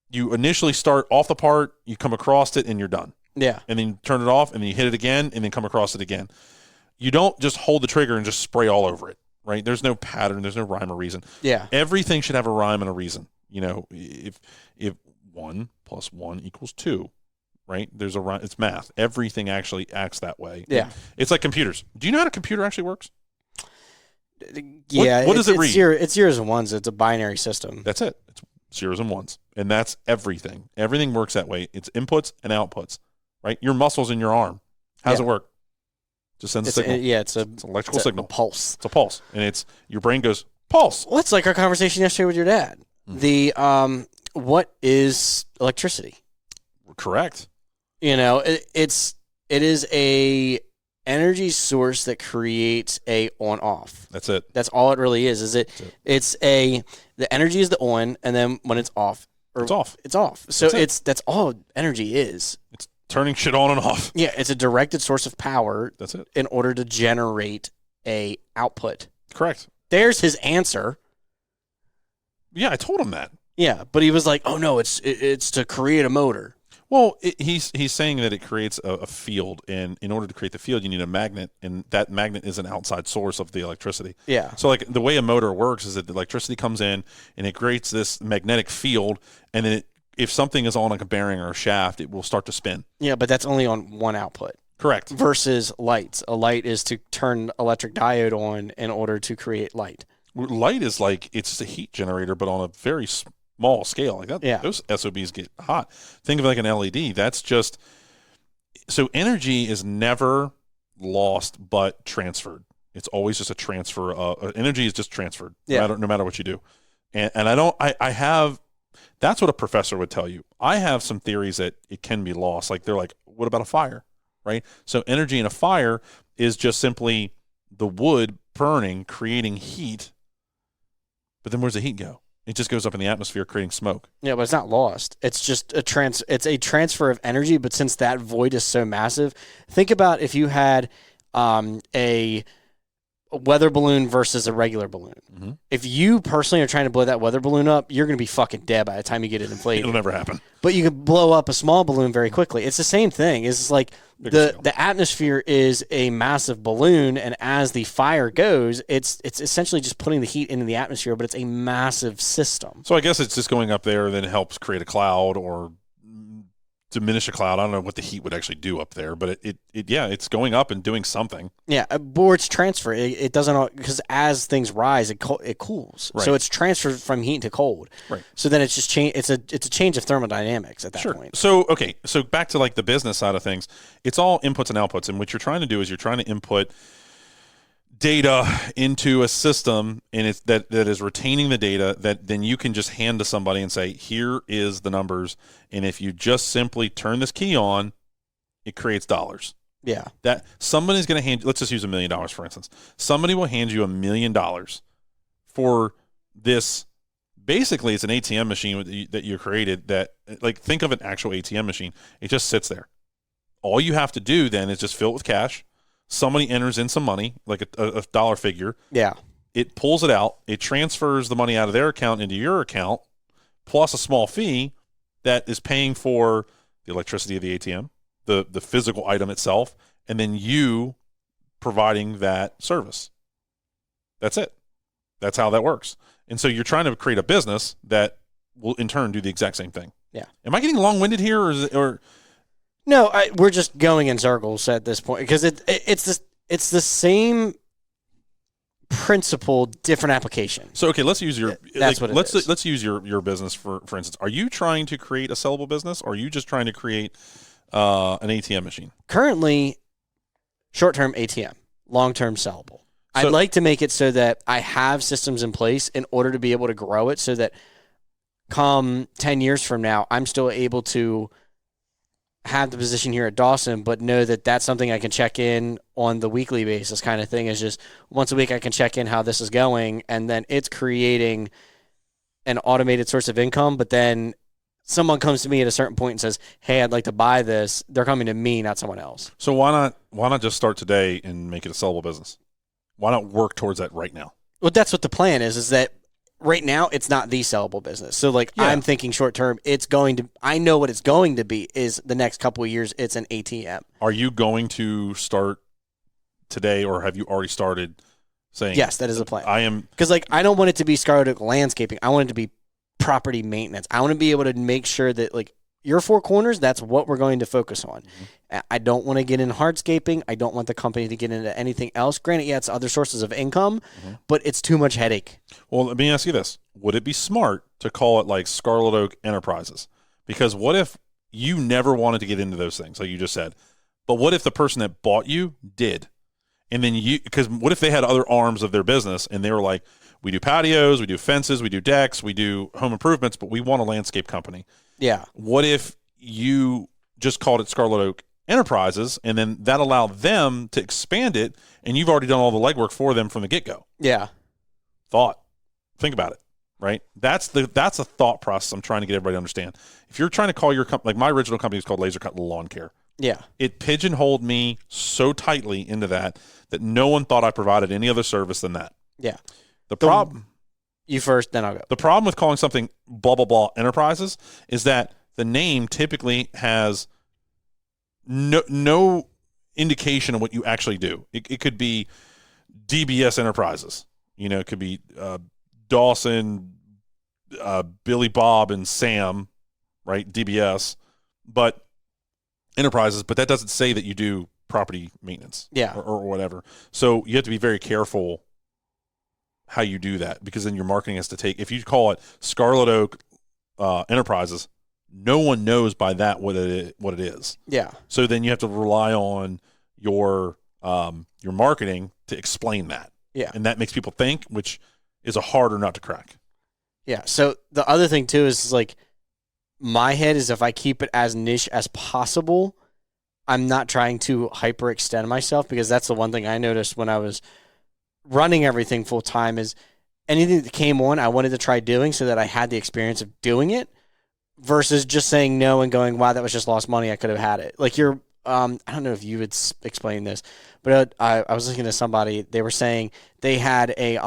you initially start off the part, you come across it, and you're done. Yeah. And then you turn it off, and then you hit it again, and then come across it again. You don't just hold the trigger and just spray all over it, right? There's no pattern. There's no rhyme or reason. Yeah. Everything should have a rhyme and a reason. You know, if 1 + 1 = 2. Right? There's it's math. Everything actually acts that way. Yeah. It's like computers. Do you know how a computer actually works? Yeah. What does it read? It's zeros and ones. It's a binary system. That's it. It's zeros and ones. And that's everything. Everything works that way. It's inputs and outputs, right? Your muscles in your arm. How does it work? Just sends a signal. It's an electrical signal. A pulse. It's a pulse. And your brain goes, pulse. Well, it's like our conversation yesterday with your dad. What is electricity? Correct. You know, it is a energy source that creates a on-off. That's it. That's all it really is. The energy is the on, and then when it's off, it's off. It's off. So that's all energy is. It's turning shit on and off. Yeah, it's a directed source of power. That's it. In order to generate a output. Correct. There's his answer. Yeah, I told him that. Yeah, but he was like, "Oh no, it's to create a motor." Well, he's saying that it creates a field, and in order to create the field, you need a magnet, and that magnet is an outside source of the electricity. Yeah. So, like, the way a motor works is that the electricity comes in, and it creates this magnetic field, and then if something is on like a bearing or a shaft, it will start to spin. Yeah, but that's only on one output. Correct. Versus lights. A light is to turn electric diode on in order to create light. Light is like, it's a heat generator, but on a very small scale. Like that, yeah. Those SOBs get hot. Think of it like an LED. That's just, so energy is never lost but transferred. It's always just a transfer. Energy is just transferred, no matter what you do. And I have, that's what a professor would tell you. I have some theories that it can be lost. Like, they're like, what about a fire, right? So energy in a fire is just simply the wood burning, creating heat. But then where's the heat go? It just goes up in the atmosphere, creating smoke. Yeah, but it's not lost. It's just it's a transfer of energy, but since that void is so massive, think about if you had a weather balloon versus a regular balloon. Mm-hmm. If you personally are trying to blow that weather balloon up, you're going to be fucking dead by the time you get it inflated. It'll never happen. But you can blow up a small balloon very quickly. It's the same thing. It's like the atmosphere is a massive balloon, and as the fire goes, it's essentially just putting the heat into the atmosphere, but it's a massive system. So I guess it's just going up there, then it helps create a cloud or diminish a cloud. I don't know what the heat would actually do up there, but it's going up and doing something. Yeah, boards transfer. It doesn't, because as things rise, it cools. Right. So it's transferred from heat to cold. Right. So then it's just it's a change of thermodynamics at that point. So so back to like the business side of things, it's all inputs and outputs, and what you're trying to do is you're trying to input data into a system, and it's that is retaining the data that then you can just hand to somebody and say, here is the numbers, and if you just simply turn this key on, it creates dollars. Yeah. That somebody's going to hand, let's just use $1 million for instance. Somebody will hand you $1 million for this. Basically, it's an ATM machine that you created that, like, think of an actual ATM machine. It just sits there. All you have to do then is just fill it with cash. Somebody enters in some money, like a dollar figure. Yeah. It pulls it out. It transfers the money out of their account into your account, plus a small fee that is paying for the electricity of the ATM, the physical item itself, and then you providing that service. That's it. That's how that works. And so you're trying to create a business that will in turn do the exact same thing. Yeah. Am I getting long-winded here, or? No, we're just going in circles at this point because it's the same principle, different application. So okay, let's use your that's what it is. Let's use your business for instance. Are you trying to create a sellable business, or are you just trying to create an ATM machine? Currently, short-term ATM, long-term sellable. So, I'd like to make it so that I have systems in place in order to be able to grow it so that come 10 years from now, I'm still able to have the position here at Dawson, but know that that's something I can check in on the weekly basis kind of thing. Is just once a week I can check in how this is going, and then it's creating an automated source of income. But then someone comes to me at a certain point and says, hey, I'd like to buy this. They're coming to me, not someone else. So why not just start today and make it a sellable business? Why not work towards that right now? Well, that's what the plan is that right now it's not the sellable business. So I'm thinking short term, I know what it's going to be is the next couple of years it's an ATM. Are you going to start today, or have you already started saying? Yes, that is the plan. I am. Because I don't want it to be Scarlet Oak landscaping. I want it to be property maintenance. I want to be able to make sure that your four corners, that's what we're going to focus on. Mm-hmm. I don't want to get in hardscaping. I don't want the company to get into anything else. Granted, it's other sources of income, but it's too much headache. Well, let me ask you this. Would it be smart to call it like Scarlet Oak Enterprises? Because what if you never wanted to get into those things, like you just said, but what if the person that bought you did? And then because what if they had other arms of their business and they were like, we do patios, we do fences, we do decks, we do home improvements, but we want a landscape company. Yeah. What if you just called it Scarlet Oak Enterprises, and then that allowed them to expand it, and you've already done all the legwork for them from the get-go? Yeah. Think about it, right? That's a thought process I'm trying to get everybody to understand. If you're trying to call your company, like my original company was called Laser Cut Lawn Care. Yeah. It pigeonholed me so tightly into that no one thought I provided any other service than that. Yeah. The problem... You first, then I'll go. The problem with calling something blah, blah, blah Enterprises is that the name typically has no indication of what you actually do. It could be DBS Enterprises. It could be Dawson, Billy Bob, and Sam, right? DBS. But Enterprises, but that doesn't say that you do property maintenance or whatever. So you have to be very careful how you do that, because then your marketing has to take, if you call it Scarlet Oak Enterprises, no one knows by that what it is. Yeah. So then you have to rely on your marketing to explain that. Yeah. And that makes people think, which is a harder nut to crack. Yeah. So the other thing too is my head is if I keep it as niche as possible, I'm not trying to hyperextend myself, because that's the one thing I noticed when I was running everything full time is anything that came on, I wanted to try doing so that I had the experience of doing it versus just saying no and going, wow, that was just lost money. I could have had it. I don't know if you would explain this, but I was listening to somebody, they were saying they had it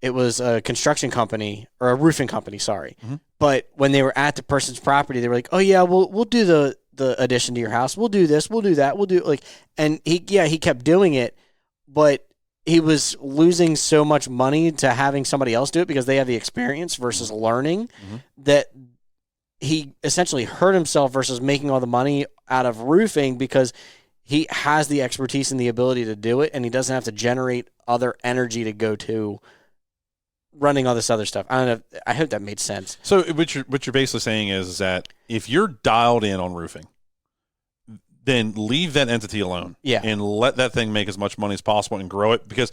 was a construction company or a roofing company, sorry. Mm-hmm. But when they were at the person's property, they were like, oh yeah, we'll do the addition to your house. We'll do this. We'll do that. We'll do and he kept doing it. But he was losing so much money to having somebody else do it because they have the experience versus learning that he essentially hurt himself versus making all the money out of roofing because he has the expertise and the ability to do it, and he doesn't have to generate other energy to go to running all this other stuff. I don't know. I hope that made sense. So what you're basically saying is that if you're dialed in on roofing, then leave that entity alone and let that thing make as much money as possible and grow it. Because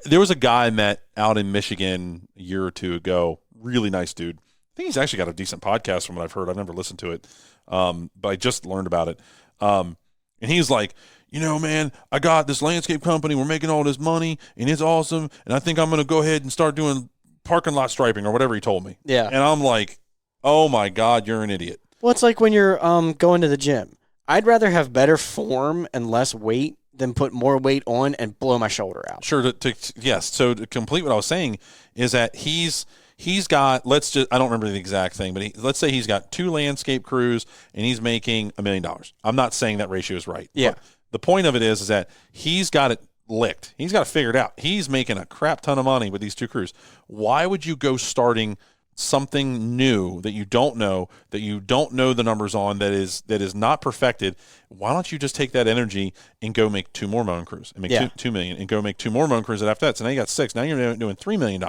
there was a guy I met out in Michigan a year or two ago, really nice dude. I think he's actually got a decent podcast from what I've heard. I've never listened to it, but I just learned about it. And he's like, man, I got this landscape company. We're making all this money, and it's awesome. And I think I'm going to go ahead and start doing parking lot striping or whatever he told me. Yeah. And I'm like, oh, my God, you're an idiot. Well, it's like when you're going to the gym. I'd rather have better form and less weight than put more weight on and blow my shoulder out. Sure. Yes. So to complete what I was saying is that he's he's got, I don't remember the exact thing, but let's say he's got 2 landscape crews and he's making $1 million. I'm not saying that ratio is right. Yeah. But the point of it is that he's got it licked. He's got it figured out. He's making a crap ton of money with these 2 crews. Why would you go starting something new that you don't know the numbers on, that is not perfected? Why don't you just take that energy and go make 2 more mowing crews and make $2 million, and go make 2 more mowing crews after that? So now you got 6. Now you're doing $3 million.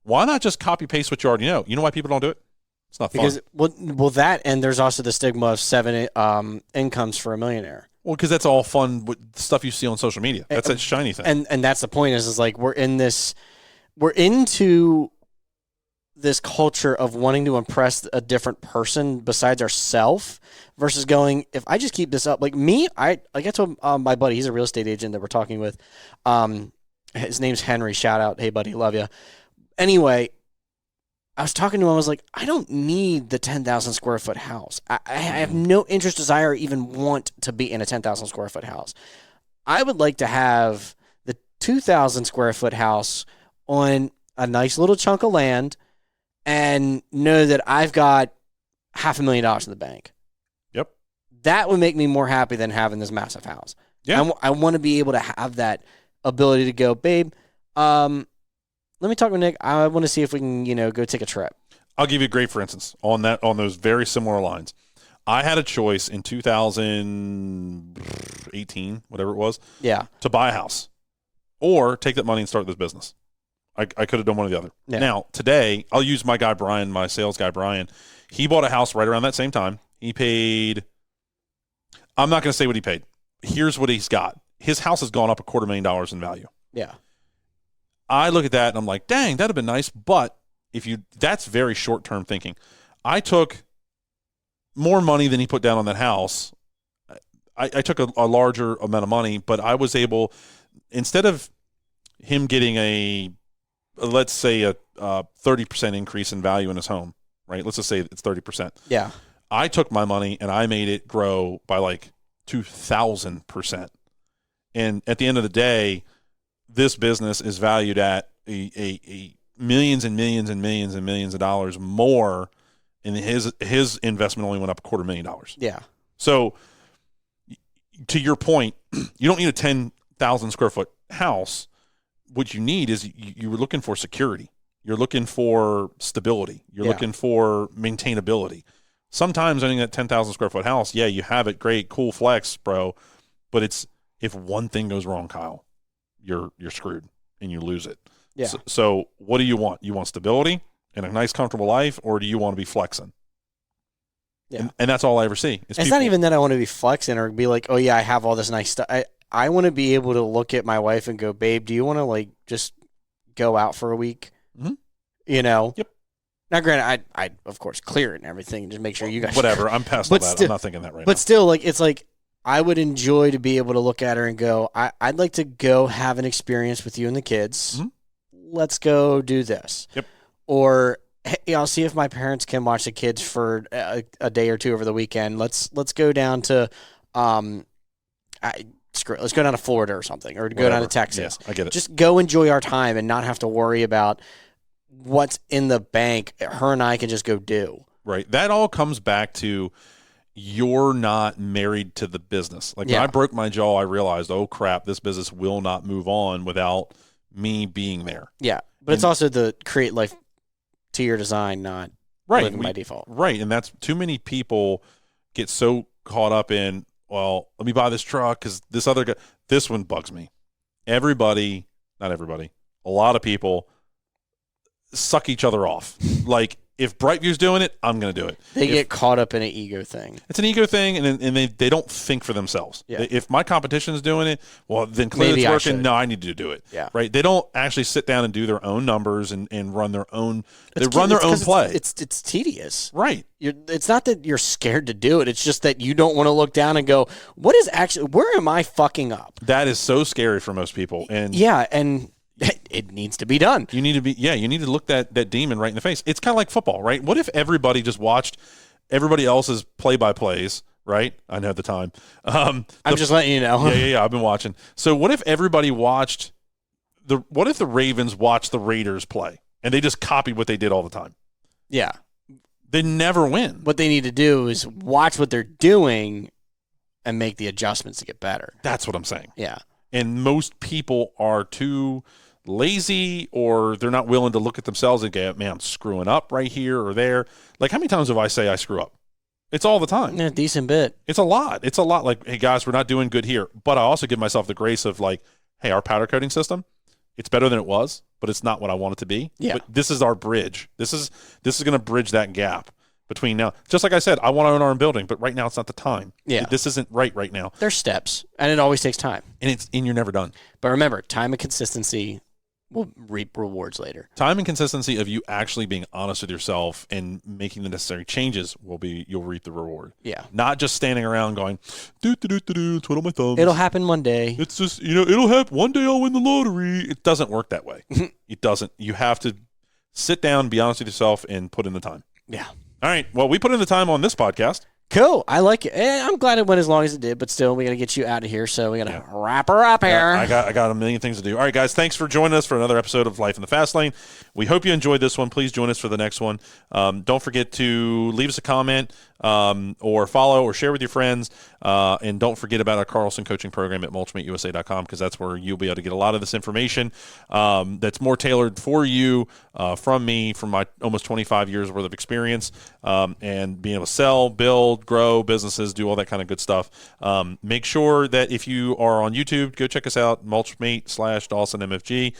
Why not just copy paste what you already know? You know why people don't do it? It's not fun. Well, that, and there's also the stigma of 7 incomes for a millionaire. Well, because that's all fun with stuff you see on social media. That's that shiny thing. And that's the point is like we're into this culture of wanting to impress a different person besides ourselves versus going, if I just keep this up, like me, I told my buddy, he's a real estate agent that we're talking with. His name's Henry. Shout out. Hey, buddy. Love you. Anyway, I was talking to him. I was like, I don't need the 10,000 square foot house. I have no interest, desire, or even want to be in a 10,000 square foot house. I would like to have the 2,000 square foot house on a nice little chunk of land and know that I've got $500,000 in the bank. Yep. That would make me more happy than having this massive house. Yeah. I want to be able to have that ability to go, babe, let me talk with Nick. I want to see if we can, go take a trip. I'll give you a great, for instance, on those very similar lines. I had a choice in 2018, whatever it was, to buy a house or take that money and start this business. I could have done one or the other. Yeah. Now, today, I'll use my guy, Brian, my sales guy, Brian. He bought a house right around that same time. He paid, I'm not going to say what he paid. Here's what he's got. His house has gone up $250,000 in value. Yeah. I look at that and I'm like, dang, that'd have been nice. But that's very short-term thinking. I took more money than he put down on that house. I took a larger amount of money, but I was able, instead of him getting let's say a 30% increase in value in his home, right? Let's just say it's 30%. Yeah. I took my money and I made it grow by like 2,000%. And at the end of the day, this business is valued at a millions and millions and millions and millions of dollars more, and his investment only went up $250,000. Yeah. So, to your point, you don't need a 10,000 square foot house. What you need is you were looking for security. You're looking for stability. You're looking for maintainability. Sometimes owning that 10,000 square foot house, you have it, great, cool flex, bro. But it's, if one thing goes wrong, Kyle, you're screwed and you lose it. Yeah. So what do you want? You want stability and a nice, comfortable life, or do you want to be flexing? Yeah. And that's all I ever see. It's not even that I want to be flexing or be like, oh yeah, I have all this nice stuff. I want to be able to look at my wife and go, babe, do you want to just go out for a week? Mm-hmm. Yep. Now, granted, I of course clear it and everything, just make sure you guys. Whatever. I'm past all that. I'm not thinking that right now. But still, it's like, I would enjoy to be able to look at her and go, I'd like to go have an experience with you and the kids. Mm-hmm. Let's go do this. Yep. Or, hey, I'll see if my parents can watch the kids for a day or two over the weekend. Let's go down to, let's go down to Florida or something, or go down to Texas. Yeah, I get it. Just go enjoy our time and not have to worry about what's in the bank. Her and I can just go do. Right. That all comes back to, you're not married to the business. Like when I broke my jaw, I realized, oh crap, this business will not move on without me being there. Yeah. But it's also the create life to your design, not living by default. Right. And that's, too many people get so caught up in, well, let me buy this truck because this other guy, this one bugs me. Everybody, not everybody, a lot of people suck each other off. Like, if Brightview's doing it, I'm going to do it. They get caught up in an ego thing. It's an ego thing, and they don't think for themselves. Yeah. If my competition's doing it, well, then clearly it's working. No, I need to do it. Yeah. Right? They don't actually sit down and do their own numbers and run their own. They run their own play. It's tedious. Right. It's not that you're scared to do it. It's just that you don't want to look down and go, where am I fucking up? That is so scary for most people. And it needs to be done. You need to look that demon right in the face. It's kind of like football, right? What if everybody just watched everybody else's play-by-plays, right? I know at the time. I'm just letting you know. Yeah, I've been watching. So what if everybody what if the Ravens watched the Raiders play? and they just copied what they did all the time. Yeah. They never win. What they need to do is watch what they're doing and make the adjustments to get better. That's what I'm saying. Yeah. And most people are too lazy, or they're not willing to look at themselves and go, man, I'm screwing up right here or there. Like, how many times have I say I screw up? It's all the time. Yeah, a decent bit. It's a lot. It's a lot. Like, hey, guys, we're not doing good here. But I also give myself the grace of, like, hey, our powder coating system, it's better than it was, but it's not what I want it to be. Yeah. But this is our bridge. This is going to bridge that gap between now. Just like I said, I want to own our own building, but right now it's not the time. Yeah. This isn't right now. There's steps, and it always takes time. And you're never done. But remember, time and consistency will reap rewards later. Time and consistency of you actually being honest with yourself and making the necessary changes you'll reap the reward. Yeah. Not just standing around going, twiddle my thumbs. It'll happen one day. It's just, it'll happen. One day I'll win the lottery. It doesn't work that way. It doesn't. You have to sit down, be honest with yourself, and put in the time. Yeah. All right. Well, we put in the time on this podcast. Cool. I like it. I'm glad it went as long as it did, but still, we got to get you out of here, so we got to wrap her up here. I got a million things to do. All right, guys, thanks for joining us for another episode of Life in the Fast Lane. We hope you enjoyed this one. Please join us for the next one. Don't forget to leave us a comment or follow or share with your friends. And don't forget about our Carlson coaching program at mulchmateusa.com, because that's where you'll be able to get a lot of this information that's more tailored for you from me, from my almost 25 years worth of experience, and being able to sell, build, grow businesses, do all that kind of good stuff. Make sure that if you are on YouTube, go check us out, Mulchmate / Dawson MFG.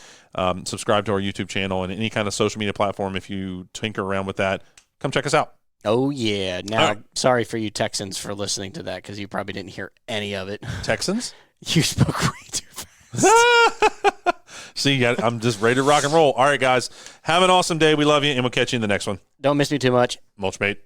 Subscribe to our YouTube channel and any kind of social media platform. If you tinker around with that, come check us out. Oh, yeah. Now, sorry for you Texans for listening to that, because you probably didn't hear any of it. Texans? You spoke way too fast. See, I'm just ready to rock and roll. All right, guys. Have an awesome day. We love you, and we'll catch you in the next one. Don't miss me too much. Mulchmate.